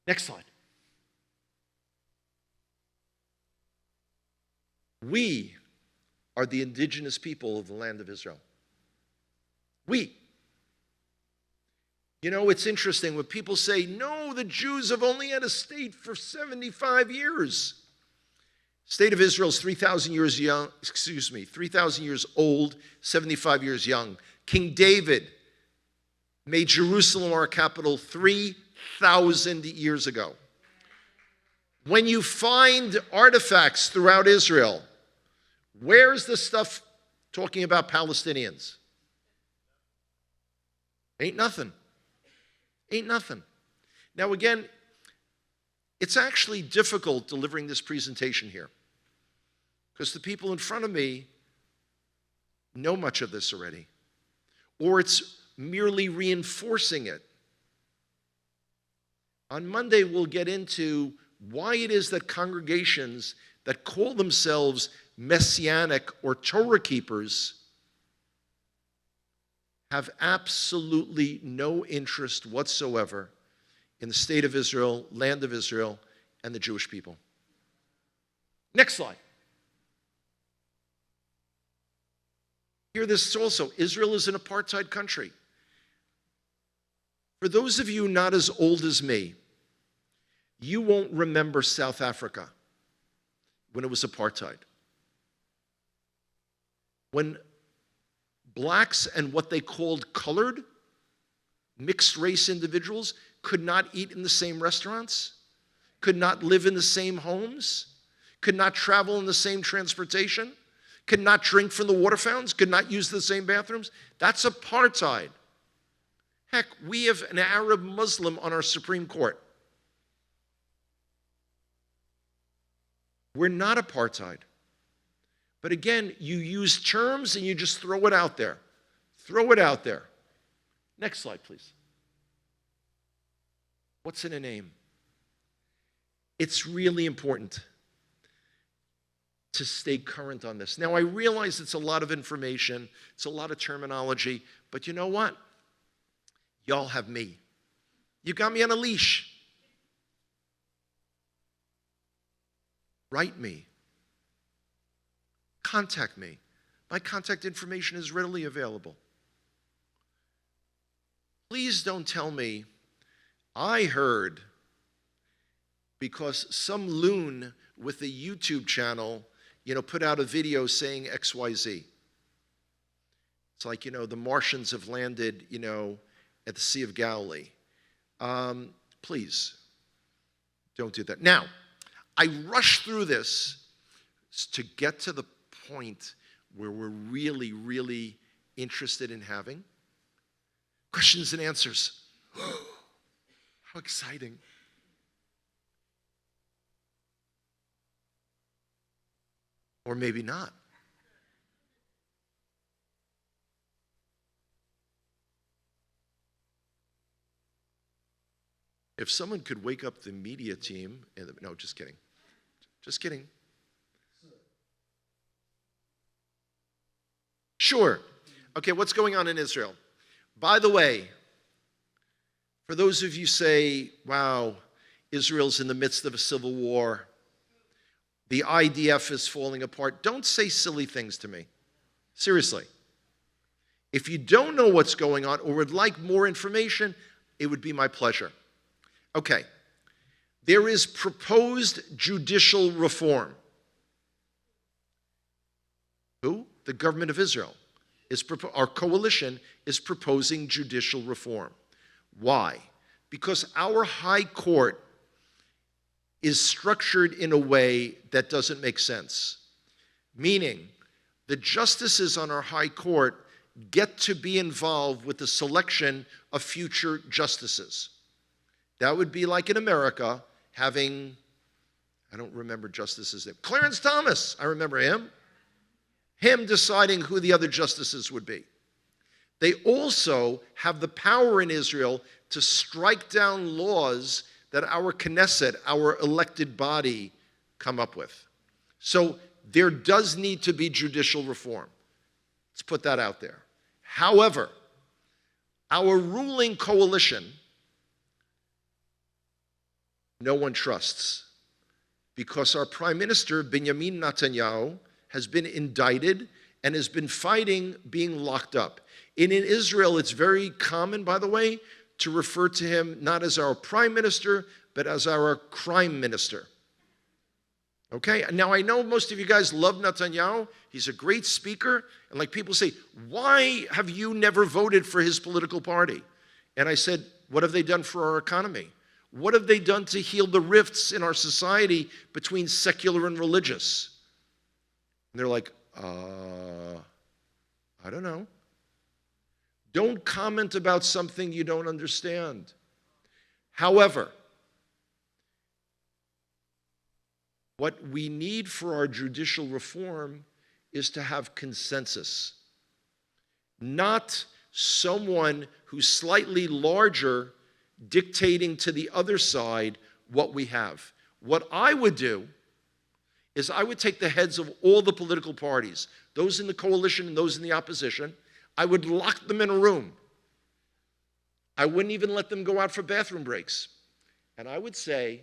Speaker 1: Next slide. We are the indigenous people of the land of Israel. We. It's interesting when people say, no, the Jews have only had a state for 75 years. State of Israel is 3,000 years young, 3,000 years old, 75 years young. King David made Jerusalem our capital 3,000 years ago. When you find artifacts throughout Israel, where's the stuff talking about Palestinians? Ain't nothing. Ain't nothing. Now again, it's actually difficult delivering this presentation here because the people in front of me know much of this already, or it's merely reinforcing it. On Monday, we'll get into why it is that congregations that call themselves Messianic or Torah keepers have absolutely no interest whatsoever in the state of Israel, land of Israel, and the Jewish people. Next slide. Hear this also. Israel is an apartheid country. For those of you not as old as me, you won't remember South Africa when it was apartheid. When blacks and what they called colored, mixed race individuals could not eat in the same restaurants, could not live in the same homes, could not travel in the same transportation, could not drink from the water fountains, could not use the same bathrooms. That's apartheid. Heck, we have an Arab Muslim on our Supreme Court. We're not apartheid. But again, you use terms and you just throw it out there. Throw it out there. Next slide, please. What's in a name? It's really important to stay current on this. Now, I realize it's a lot of information, it's a lot of terminology, but you know what? Y'all have me. You got me on a leash. Write me. Contact me. My contact information is readily available. Please don't tell me, I heard, because some loon with a YouTube channel, put out a video saying XYZ. It's like, the Martians have landed, at the Sea of Galilee. Please, don't do that. Now, I rushed through this to get to the point where we're really, really interested in having questions and answers. How exciting. Or maybe not. If someone could wake up the media team, no, just kidding. Just kidding. Sure. Okay, what's going on in Israel? By the way, for those of you say, wow, Israel's in the midst of a civil war, The IDF is falling apart. Don't say silly things to me. Seriously. If you don't know what's going on or would like more information, it would be my pleasure. Okay. There is proposed judicial reform. Who? The government of Israel. Our coalition is proposing judicial reform. Why? Because our high court is structured in a way that doesn't make sense. Meaning, the justices on our high court get to be involved with the selection of future justices. That would be like in America having, I don't remember justices' name, Clarence Thomas, I remember him deciding who the other justices would be. They also have the power in Israel to strike down laws that our Knesset, our elected body, come up with. So there does need to be judicial reform. Let's put that out there. However, our ruling coalition, no one trusts, because our Prime Minister, Benjamin Netanyahu, has been indicted and has been fighting being locked up. And in Israel, it's very common, by the way, to refer to him not as our Prime Minister, but as our crime minister. Okay? Now, I know most of you guys love Netanyahu. He's a great speaker. And like people say, why have you never voted for his political party? And I said, what have they done for our economy? What have they done to heal the rifts in our society between secular and religious? And they're like, I don't know. Don't comment about something you don't understand. However, what we need for our judicial reform is to have consensus, not someone who's slightly larger dictating to the other side what we have. What I would do is I would take the heads of all the political parties, those in the coalition and those in the opposition. I would lock them in a room. I wouldn't even let them go out for bathroom breaks. And I would say,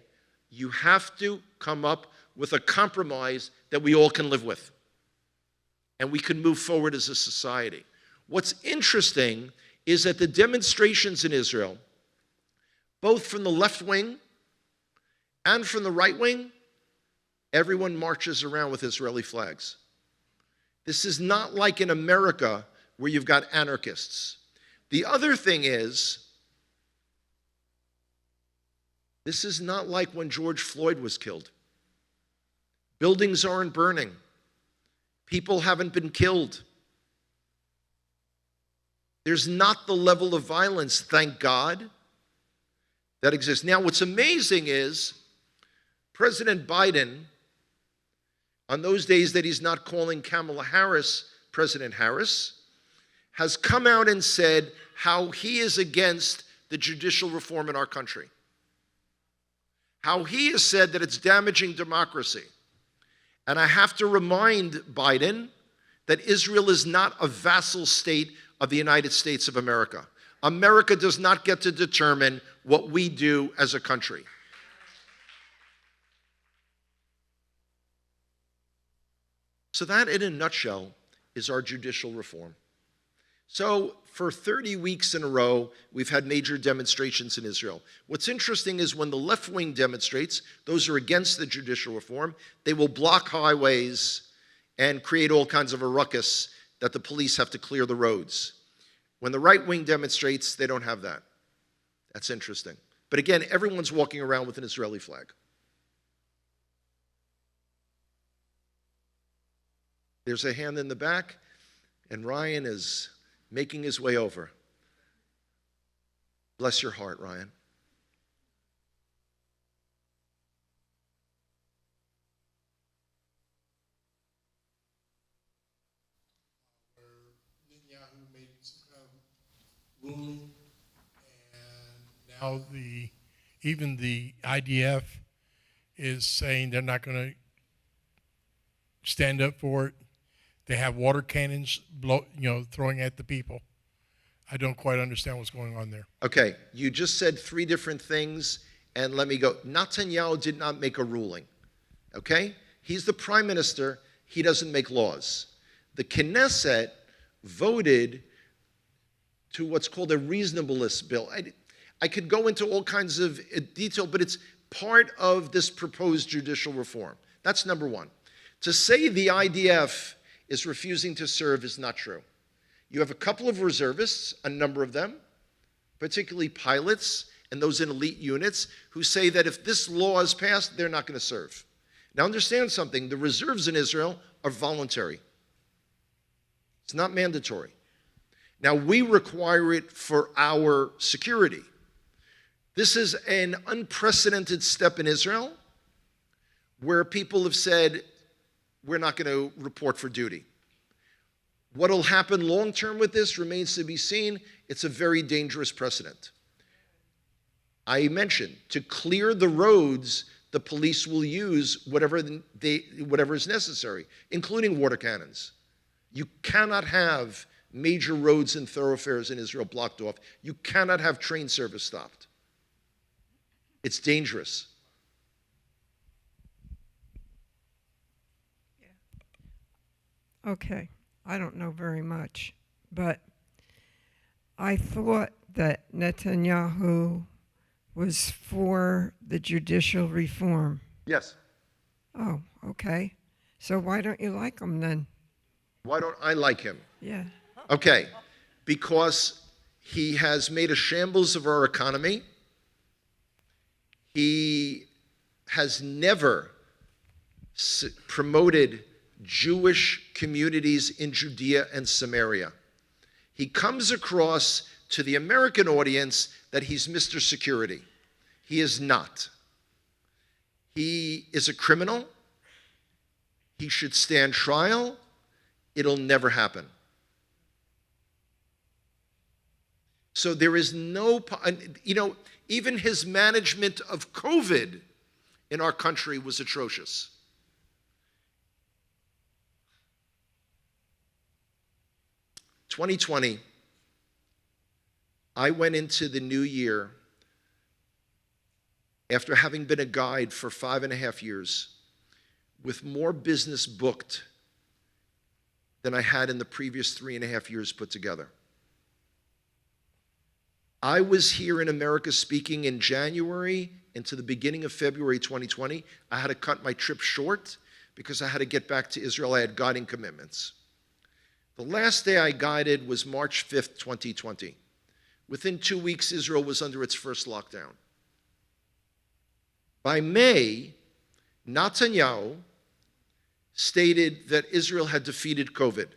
Speaker 1: you have to come up with a compromise that we all can live with. And we can move forward as a society. What's interesting is that the demonstrations in Israel, both from the left wing and from the right wing, everyone marches around with Israeli flags. This is not like in America where you've got anarchists. The other thing is, this is not like when George Floyd was killed. Buildings aren't burning. People haven't been killed. There's not the level of violence, thank God, that exists. Now, what's amazing is President Biden, on those days that he's not calling Kamala Harris President Harris, has come out and said how he is against the judicial reform in our country. How he has said that it's damaging democracy. And I have to remind Biden that Israel is not a vassal state of the United States of America. America does not get to determine what we do as a country. So that, in a nutshell, is our judicial reform. So for 30 weeks in a row, we've had major demonstrations in Israel. What's interesting is when the left wing demonstrates, those are against the judicial reform, they will block highways and create all kinds of a ruckus that the police have to clear the roads. When the right wing demonstrates, they don't have that. That's interesting. But again, everyone's walking around with an Israeli flag. There's a hand in the back, and Ryan is making his way over. Bless your heart, Ryan.
Speaker 2: Netanyahu made some kind of ruling, and now even the IDF is saying they're not going to stand up for it. They have water cannons throwing at the people. I don't quite understand what's going on there.
Speaker 1: Okay, you just said three different things, and let me go. Netanyahu did not make a ruling, okay? He's the prime minister. He doesn't make laws. The Knesset voted to what's called a reasonableness bill. I could go into all kinds of detail, but it's part of this proposed judicial reform. That's number one. To say the IDF is refusing to serve is not true. You have a couple of reservists, a number of them, particularly pilots and those in elite units, who say that if this law is passed, they're not going to serve. Now understand something, the reserves in Israel are voluntary. It's not mandatory. Now we require it for our security. This is an unprecedented step in Israel where people have said, we're not going to report for duty. What will happen long term with this remains to be seen. It's a very dangerous precedent. I mentioned, to clear the roads, the police will use whatever is necessary, including water cannons. You cannot have major roads and thoroughfares in Israel blocked off. You cannot have train service stopped. It's dangerous.
Speaker 3: Okay, I don't know very much, but I thought that Netanyahu was for the judicial reform.
Speaker 1: Yes.
Speaker 3: Oh, okay. So why don't you like him then?
Speaker 1: Why don't I like him?
Speaker 3: Yeah.
Speaker 1: Okay, because he has made a shambles of our economy. He has never promoted Jewish communities in Judea and Samaria. He comes across to the American audience that he's Mr. Security. He is not. He is a criminal. He should stand trial. It'll never happen. So there is no, even his management of COVID in our country was atrocious. In 2020, I went into the new year after having been a guide for 5.5 years with more business booked than I had in the previous 3.5 years put together. I was here in America speaking in January into the beginning of February 2020. I had to cut my trip short because I had to get back to Israel. I had guiding commitments. The last day I guided was March 5th, 2020. Within 2 weeks, Israel was under its first lockdown. By May, Netanyahu stated that Israel had defeated COVID.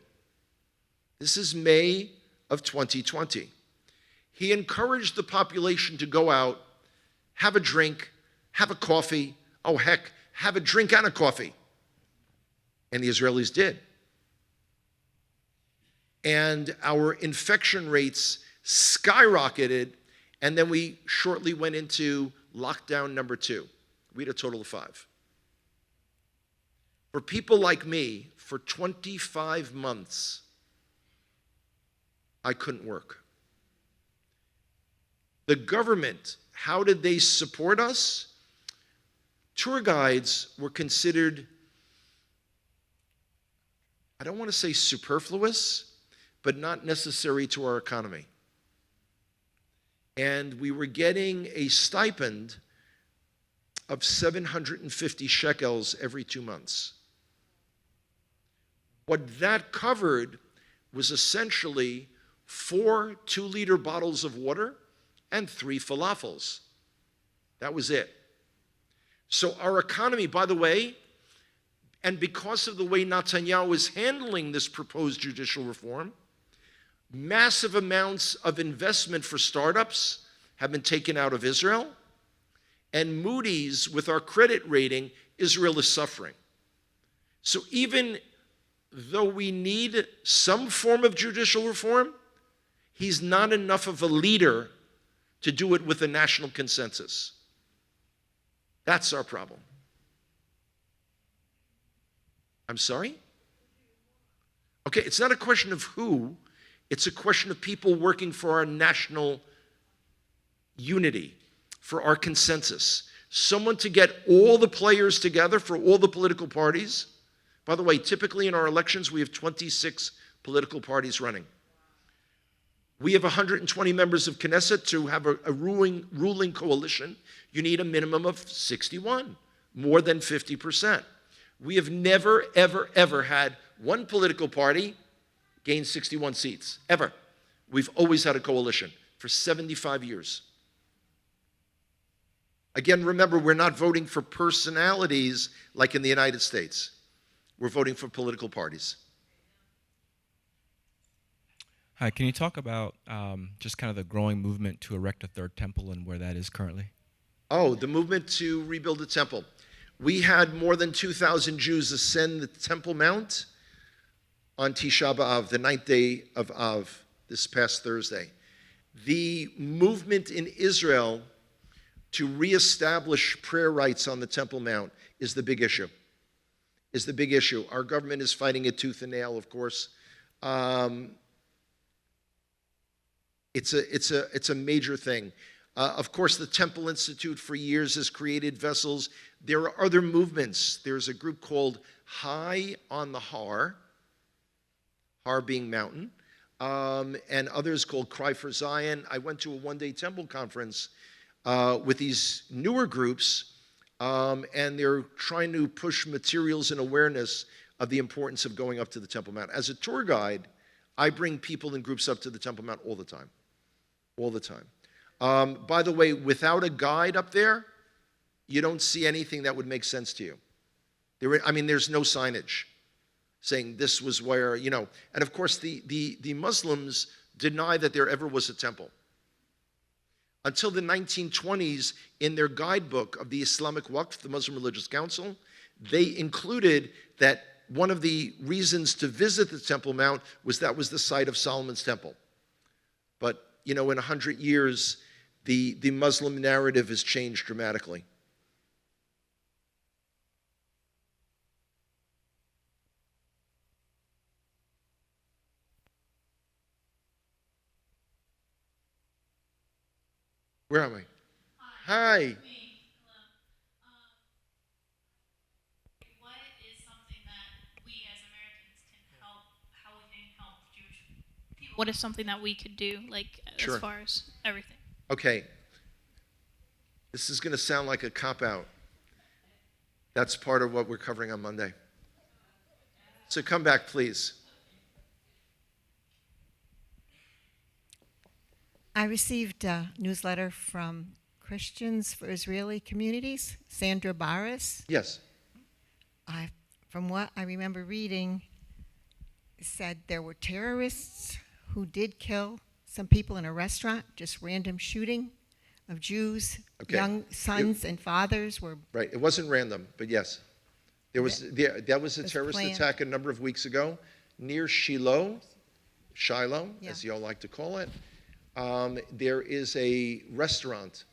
Speaker 1: This is May of 2020. He encouraged the population to go out, have a drink, have a coffee, oh heck, have a drink and a coffee. And the Israelis did. And our infection rates skyrocketed, and then we shortly went into lockdown number 2. We had a total of 5. For people like me, for 25 months, I couldn't work. The government, how did they support us? Tour guides were considered, I don't want to say superfluous, but not necessary to our economy. And we were getting a stipend of 750 shekels every 2 months. What that covered was essentially 4 2-liter bottles of water and 3 falafels. That was it. So our economy, by the way, and because of the way Netanyahu is handling this proposed judicial reform, massive amounts of investment for startups have been taken out of Israel, and Moody's, with our credit rating, Israel is suffering. So even though we need some form of judicial reform, he's not enough of a leader to do it with a national consensus. That's our problem. I'm sorry? Okay, it's not a question of who, it's a question of people working for our national unity, for our consensus. someone to get all the players together for all the political parties. By the way, typically in our elections, we have 26 political parties running. We have 120 members of Knesset. To have a ruling coalition, you need a minimum of 61, more than 50%. We have never, ever, ever had one political party gain 61 seats, ever. We've always had a coalition for 75 years. Again, remember, we're not voting for personalities like in the United States. We're voting for political parties.
Speaker 4: Hi, can you talk about just kind of the growing movement to erect a third temple and where that is currently?
Speaker 1: Oh, the movement to rebuild the temple. We had more than 2,000 Jews ascend the Temple Mount on Tisha B'Av, the 9th day of Av, this past Thursday. The movement in Israel to reestablish prayer rights on the Temple Mount is the big issue. Our government is fighting it tooth and nail, of course. It's a major thing. Of course, the Temple Institute for years has created vessels. There are other movements. There's a group called High on the Har being mountain, and others called Cry for Zion. I went to a one-day temple conference with these newer groups, and they're trying to push materials and awareness of the importance of going up to the Temple Mount. As a tour guide, I bring people in groups up to the Temple Mount all the time. By the way, without a guide up there, you don't see anything that would make sense to you. There's no signage saying this was where, and of course the Muslims deny that there ever was a temple. Until the 1920s, in their guidebook of the Islamic Waqf, the Muslim Religious Council, they included that one of the reasons to visit the Temple Mount was that was the site of Solomon's temple. But, in 100 years, the Muslim narrative has changed dramatically. Where am I? Hi.
Speaker 5: Me. Hello. What is something that we as Americans can help? How we can help Jewish people? What is something that we could do,
Speaker 1: Sure.
Speaker 5: as far as everything?
Speaker 1: Okay. This is going to sound like a cop-out. That's part of what we're covering on Monday. So come back, please.
Speaker 6: I received a newsletter from Christians for Israeli Communities, Sandra Barris.
Speaker 1: Yes.
Speaker 6: From what I remember reading, it said there were terrorists who did kill some people in a restaurant, just random shooting of Jews,
Speaker 1: Okay.
Speaker 6: young sons and fathers were.
Speaker 1: Right. It wasn't random, but yes. That was a
Speaker 6: was
Speaker 1: terrorist
Speaker 6: planned.
Speaker 1: attack a number of weeks ago near Shiloh,
Speaker 6: Yeah.
Speaker 1: as y'all like to call it. There is a restaurant.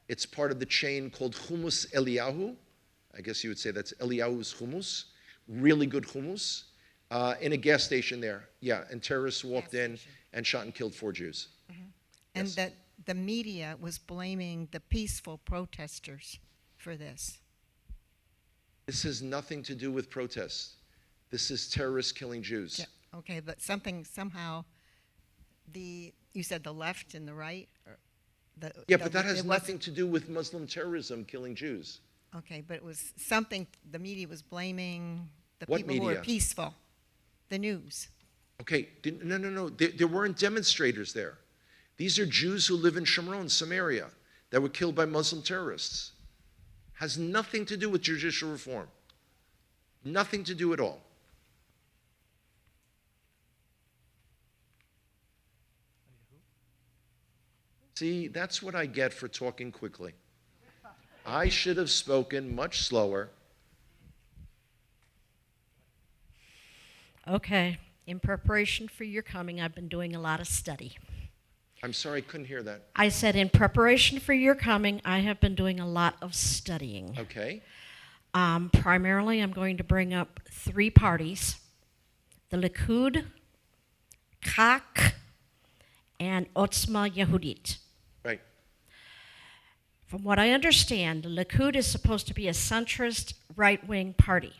Speaker 1: It's part of the chain called Hummus Eliyahu. I guess you would say that's Eliyahu's Hummus. Really good hummus. In a gas station there. Yeah, and terrorists walked in and shot and killed 4 Jews.
Speaker 6: And
Speaker 1: Yes.
Speaker 6: that the media was blaming the peaceful protesters for this.
Speaker 1: This has nothing to do with protests. This is terrorists killing Jews.
Speaker 6: Yeah, okay, but somehow, you said the left and the right?
Speaker 1: Yeah, but that has nothing to do with Muslim terrorism killing Jews.
Speaker 6: Okay, but it was something, the media was blaming the
Speaker 1: What
Speaker 6: people who
Speaker 1: media?
Speaker 6: are peaceful, the news.
Speaker 1: Okay, no. There weren't demonstrators there. These are Jews who live in Shomron, Samaria, that were killed by Muslim terrorists. Has nothing to do with judicial reform. Nothing to do at all. See, that's what I get for talking quickly. I should have spoken much slower.
Speaker 7: Okay. In preparation for your coming, I've been doing a lot of study.
Speaker 1: I'm sorry, I couldn't hear that.
Speaker 7: I said, in preparation for your coming, I have been doing a lot of studying.
Speaker 1: Okay.
Speaker 7: Primarily, I'm going to bring up 3 parties: the Likud, Kak, and Otzma Yehudit.
Speaker 1: Right.
Speaker 7: From what I understand, the Likud is supposed to be a centrist right-wing party.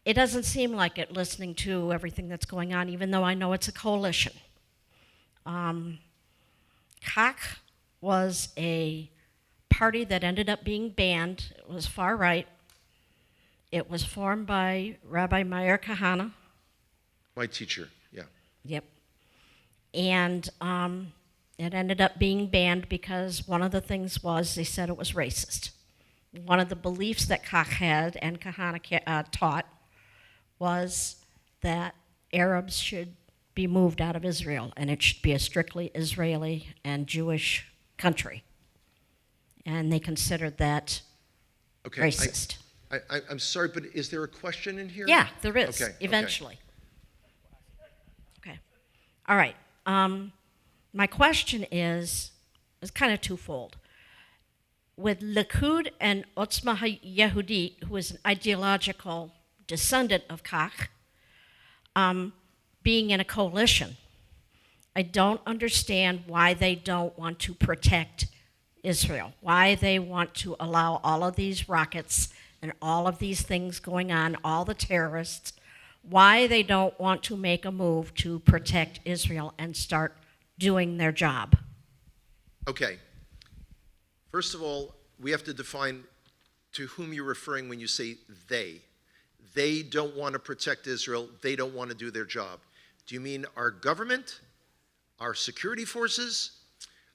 Speaker 7: It doesn't seem like it listening to everything that's going on, even though I know it's a coalition. Kach was a party that ended up being banned. It was far right. It was formed by Rabbi Meir Kahana.
Speaker 1: My teacher, yeah.
Speaker 7: Yep. And it ended up being banned because one of the things was they said it was racist. One of the beliefs that Kach had and Kahana taught was that Arabs should be moved out of Israel and it should be a strictly Israeli and Jewish country. And they considered that
Speaker 1: Okay.
Speaker 7: racist.
Speaker 1: I'm sorry, but is there a question in here?
Speaker 7: Yeah, there is,
Speaker 1: Okay, okay.
Speaker 7: eventually. Okay. All right. My question is kind of twofold. With Likud and Otzma Yehudit, who is an ideological descendant of Kach, being in a coalition, I don't understand why they don't want to protect Israel, why they want to allow all of these rockets and all of these things going on, all the terrorists, why they don't want to make a move to protect Israel and start doing their job.
Speaker 1: Okay. First of all, we have to define to whom you're referring when you say they. They don't want to protect Israel. They don't want to do their job. Do you mean our government? Our security forces?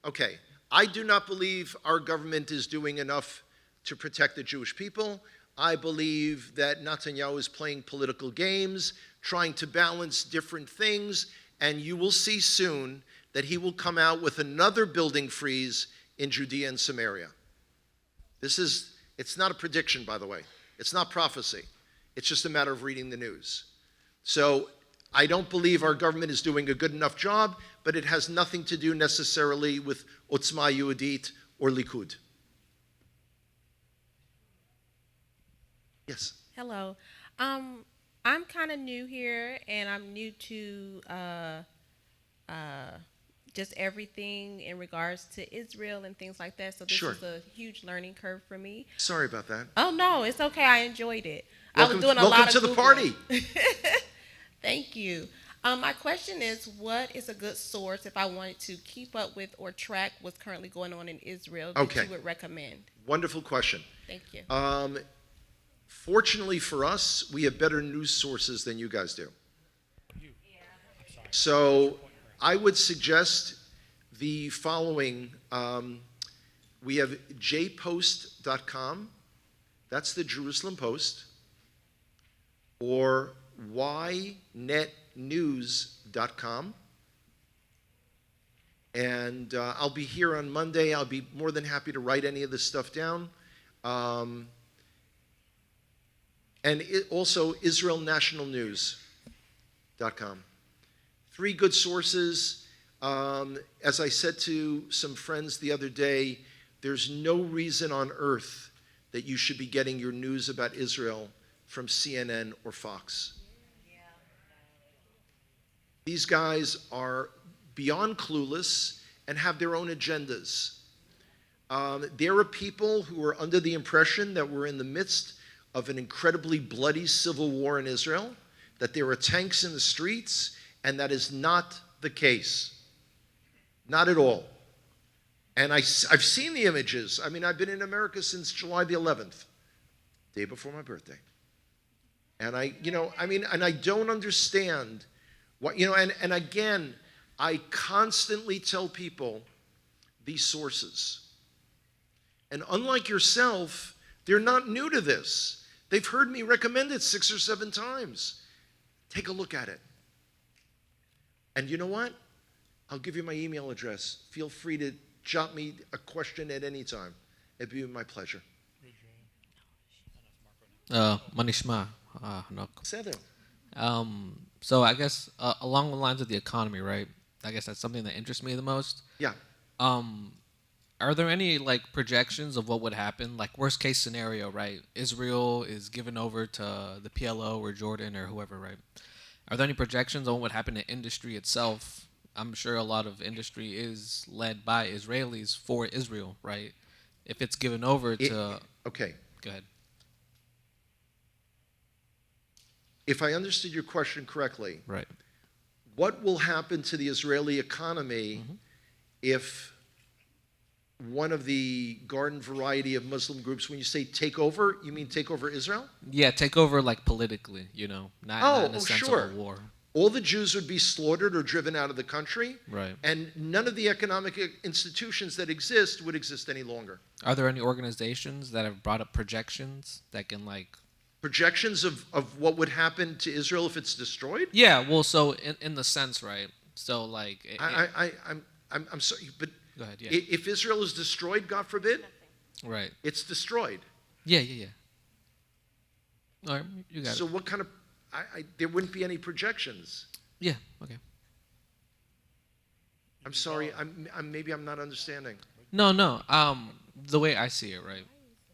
Speaker 1: Okay. I do not believe our government is doing enough to protect the Jewish people. I believe that Netanyahu is playing political games, trying to balance different things, and you will see soon that he will come out with another building freeze in Judea and Samaria. It's not a prediction, by the way. It's not prophecy. It's just a matter of reading the news. So I don't believe our government is doing a good enough job, but it has nothing to do necessarily with Otzma Yehudit or Likud. Yes.
Speaker 8: Hello. I'm kind of new here, and I'm new to just everything in regards to Israel and things like that. So this
Speaker 1: Sure.
Speaker 8: is a huge learning curve for me.
Speaker 1: Sorry about that.
Speaker 8: Oh no, it's okay. I enjoyed it. I
Speaker 1: Welcome,
Speaker 8: was doing a
Speaker 1: welcome
Speaker 8: lot of
Speaker 1: to the
Speaker 8: Googling.
Speaker 1: party.
Speaker 8: Thank you. My question is, what is a good source if I wanted to keep up with or track what's currently going on in Israel that
Speaker 1: Okay.
Speaker 8: you would recommend?
Speaker 1: Wonderful question.
Speaker 8: Thank you.
Speaker 1: Fortunately for us, we have better news sources than you guys do. So I would suggest the following. We have jpost.com. That's the Jerusalem Post. Or ynetnews.com. And I'll be here on Monday. I'll be more than happy to write any of this stuff down. And also israelnationalnews.com. Three good sources. As I said to some friends the other day, there's no reason on earth that you should be getting your news about Israel from CNN or Fox. These guys are beyond clueless and have their own agendas. There are people who are under the impression that we're in the midst of an incredibly bloody civil war in Israel, that there are tanks in the streets, and that is not the case. Not at all. And I've seen the images. I mean, I've been in America since July the 11th, day before my birthday. And I don't understand what, and again, I constantly tell people these sources. And unlike yourself, they're not new to this. They've heard me recommend it 6 or 7 times. Take a look at it. And you know what? I'll give you my email address. Feel free to jot me a question at any time. It'd be my pleasure.
Speaker 9: Manishma, Hanock.
Speaker 1: Seder.
Speaker 9: So I guess along the lines of the economy, right? I guess that's something that interests me the most.
Speaker 1: Yeah.
Speaker 9: Are there any projections of what would happen? Like worst case scenario, right? Israel is given over to the PLO or Jordan or whoever, right? Are there any projections on what would happen to industry itself I'm sure a lot of industry is led by Israelis for Israel, right? If it's given over to,
Speaker 1: Okay.
Speaker 9: go ahead.
Speaker 1: If I understood your question correctly,
Speaker 9: Right.
Speaker 1: what will happen to the Israeli economy if one of the garden variety of Muslim groups, when you say take over, you mean take over Israel?
Speaker 9: Yeah, take over like politically, not in a sense
Speaker 1: sure.
Speaker 9: of a war.
Speaker 1: All the Jews would be slaughtered or driven out of the country,
Speaker 9: Right.
Speaker 1: and none of the economic institutions that exist would exist any longer.
Speaker 9: Are there any organizations that have brought up projections that can
Speaker 1: Projections of what would happen to Israel if it's destroyed?
Speaker 9: Yeah, well, so in the sense, right? So
Speaker 1: I'm sorry, but
Speaker 9: go ahead, yeah.
Speaker 1: if Israel is destroyed, God forbid,
Speaker 9: Right.
Speaker 1: it's destroyed.
Speaker 9: Yeah. All right, you got
Speaker 1: So
Speaker 9: it.
Speaker 1: what kind of, there wouldn't be any projections.
Speaker 9: Yeah, okay.
Speaker 1: I'm sorry, maybe I'm not understanding.
Speaker 9: No. The way I see it, right,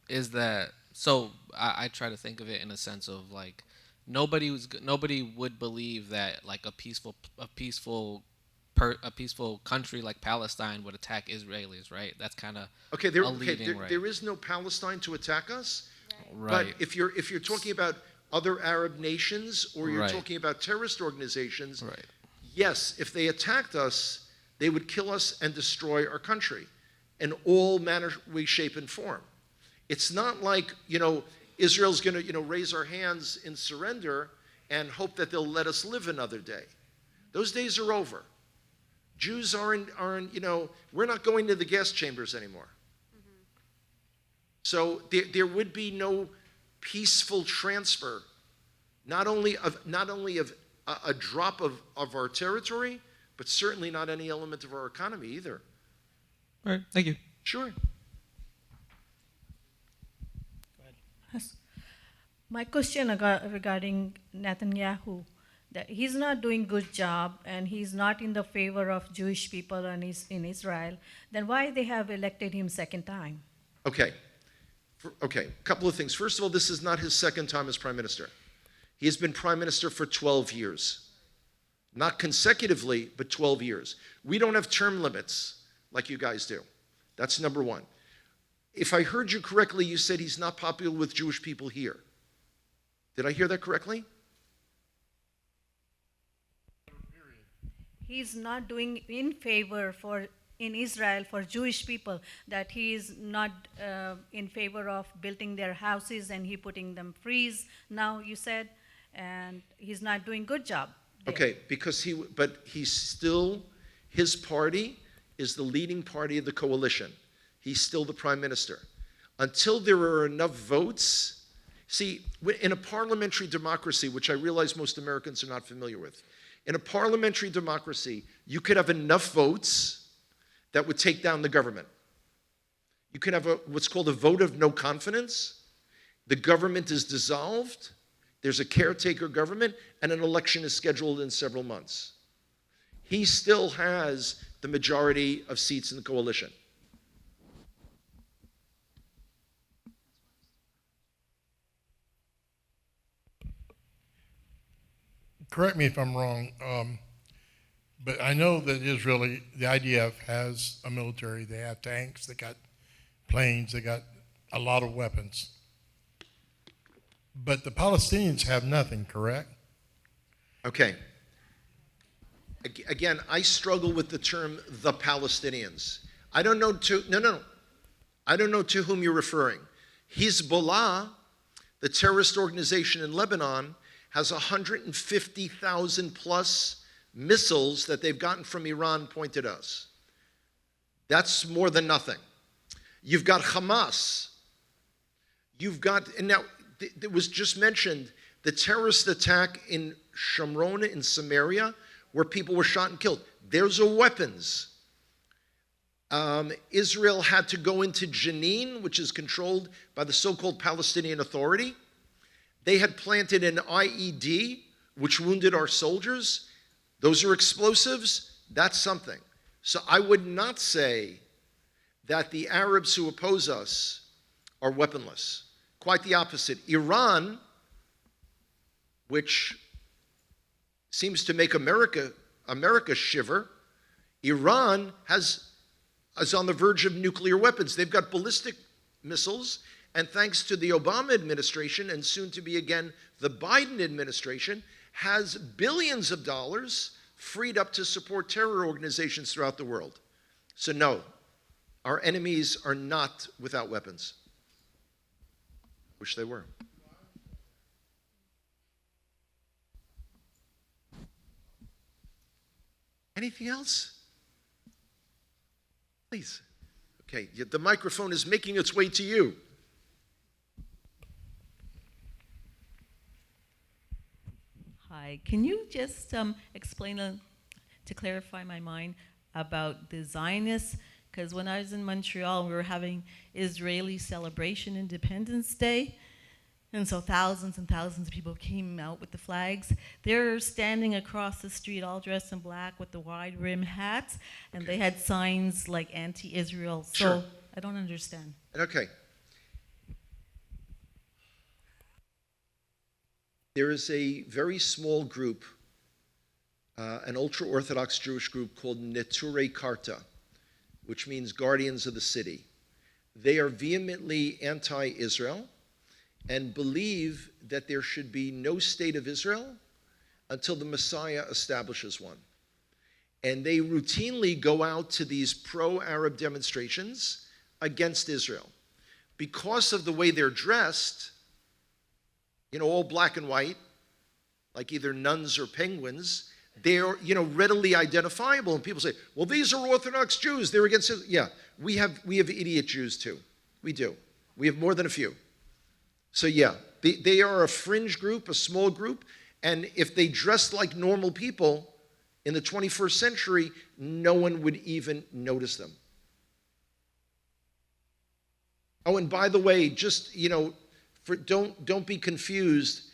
Speaker 9: is that so I try to think of it in a sense of like nobody would believe that like a peaceful country like Palestine would attack Israelis, right? That's kind of
Speaker 1: Okay,
Speaker 9: right?
Speaker 1: there is no Palestine to attack us.
Speaker 9: Right.
Speaker 1: But if you're talking about other Arab nations or you're
Speaker 9: Right.
Speaker 1: talking about terrorist organizations,
Speaker 9: Right.
Speaker 1: yes, if they attacked us, they would kill us and destroy our country in all manner, way, shape, and form. It's not like, Israel's going to, raise our hands in surrender and hope that they'll let us live another day. Those days are over. Jews aren't, we're not going to the gas chambers anymore. So there would be no peaceful transfer, not only of a drop of our territory, but certainly not any element of our economy either.
Speaker 4: All right, thank you.
Speaker 1: Sure.
Speaker 10: My question regarding Netanyahu, that he's not doing good job and he's not in the favor of Jewish people and he's in Israel, then why they have elected him second time?
Speaker 1: Okay. A couple of things. First of all, this is not his second time as prime minister. He has been prime minister for 12 years. Not consecutively, but 12 years. We don't have term limits like you guys do. That's number one. If I heard you correctly, you said he's not popular with Jewish people here. Did I hear that correctly?
Speaker 10: He's not doing in favor in Israel for Jewish people, that he is not in favor of building their houses and he putting them freeze now, you said, and he's not doing good job there.
Speaker 1: Okay, but he's still, his party is the leading party of the coalition. He's still the prime minister. Until there are enough votes, see, in a parliamentary democracy, which I realize most Americans are not familiar with, in a parliamentary democracy, you could have enough votes that would take down the government. You can have what's called a vote of no confidence. The government is dissolved. There's a caretaker government, and an election is scheduled in several months. He still has the majority of seats in the coalition.
Speaker 2: Correct me if I'm wrong, but I know that the IDF has a military. They have tanks, they got planes, they got a lot of weapons. But the Palestinians have nothing, correct?
Speaker 1: Okay. Again, I struggle with the term the Palestinians. I don't know I don't know to whom you're referring. Hezbollah, the terrorist organization in Lebanon, has 150,000 plus missiles that they've gotten from Iran pointed at us. That's more than nothing. You've got Hamas. And now it was just mentioned the terrorist attack in Shomron in Samaria where people were shot and killed. There's weapons. Israel had to go into Jenin, which is controlled by the so-called Palestinian Authority. They had planted an IED, which wounded our soldiers. Those are explosives. That's something. So I would not say that the Arabs who oppose us are weaponless. Quite the opposite. Iran, which seems to make America shiver Iran is on the verge of nuclear weapons. They've got ballistic missiles, and thanks to the Obama administration and soon to be again the Biden administration, has billions of dollars freed up to support terror organizations throughout the world. So no, our enemies are not without weapons. Wish they were. Anything else? Please. Okay, the microphone is making its way to you.
Speaker 11: Hi, can you just explain, to clarify my mind, about the Zionists? Because when I was in Montreal, we were having Israeli celebration Independence Day, and so thousands and thousands of people came out with the flags. They're standing across the street all dressed in black with the wide rim hats, and they had signs like anti-Israel. So
Speaker 1: Sure.
Speaker 11: I don't understand.
Speaker 1: Okay. There is a very small group, an ultra-Orthodox Jewish group called Neturei Karta, which means guardians of the city. They are vehemently anti-Israel and believe that there should be no state of Israel until the Messiah establishes one. And they routinely go out to these pro-Arab demonstrations against Israel. Because of the way they're dressed, all black and white, like either nuns or penguins, they're, readily identifiable. And people say, well, these are Orthodox Jews. They're against Israel. Yeah, we have idiot Jews too. We do. We have more than a few. So yeah, they are a fringe group, a small group. And if they dressed like normal people in the 21st century, no one would even notice them. Oh, and by the way, just, don't be confused.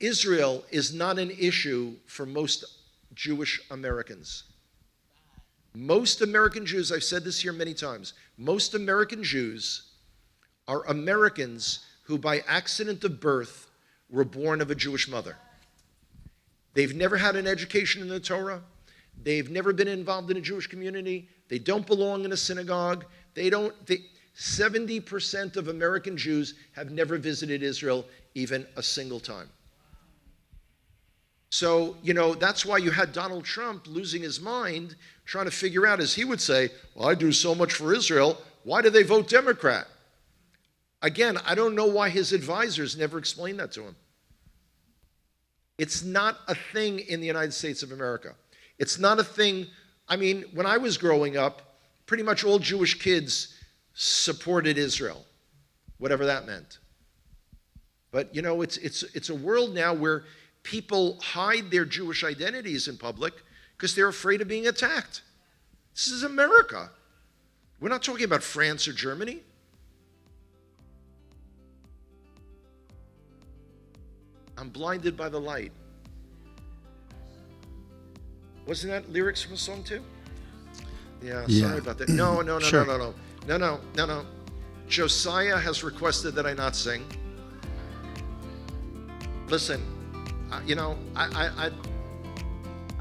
Speaker 1: Israel is not an issue for most Jewish Americans. Most American Jews, I've said this here many times, most American Jews are Americans who by accident of birth were born of a Jewish mother. They've never had an education in the Torah. They've never been involved in a Jewish community. They don't belong in a synagogue. 70% of American Jews have never visited Israel even a single time. So, that's why you had Donald Trump losing his mind, trying to figure out, as he would say, well, I do so much for Israel, why do they vote Democrat? Again, I don't know why his advisors never explained that to him. It's not a thing in the United States of America. It's not a thing. When I was growing up, pretty much all Jewish kids supported Israel, whatever that meant. But it's a world now where people hide their Jewish identities in public because they're afraid of being attacked. This is America. We're not talking about France or Germany. I'm blinded by the light. Wasn't that lyrics from a song too? Yeah, sorry about that. No. Josiah has requested that I not sing. Listen, I'm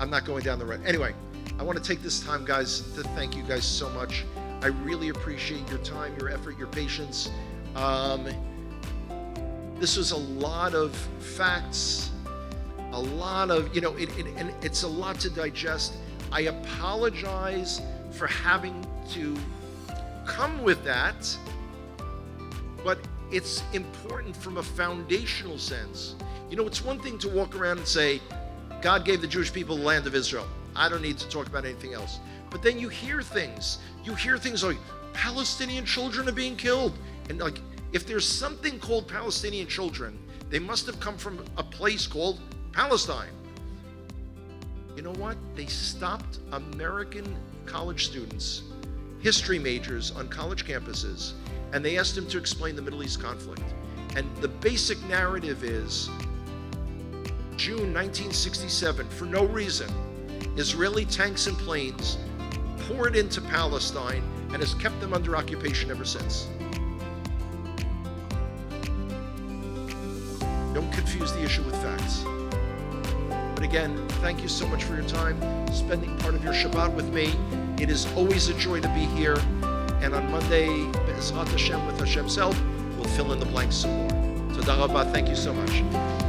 Speaker 1: not going down the road. Anyway, I want to take this time, guys, to thank you guys so much. I really appreciate your time, your effort, your patience. This was a lot of facts, a lot of, and it's a lot to digest. I apologize for having to come with that, but it's important from a foundational sense. It's one thing to walk around and say, God gave the Jewish people the land of Israel. I don't need to talk about anything else. But then you hear things. Like Palestinian children are being killed. And like, if there's something called Palestinian children, they must have come from a place called Palestine. You know what? They stopped American college students, history majors on college campuses, and they asked them to explain the Middle East conflict. And the basic narrative is, June 1967, for no reason, Israeli tanks and planes poured into Palestine and has kept them under occupation ever since. Don't confuse the issue with facts. But again, thank you so much for your time, spending part of your Shabbat with me. It is always a joy to be here. And on Monday, Be'ezrat Hashem, with Hashem's help, we'll fill in the blanks some more. Toda Rabah, thank you so much.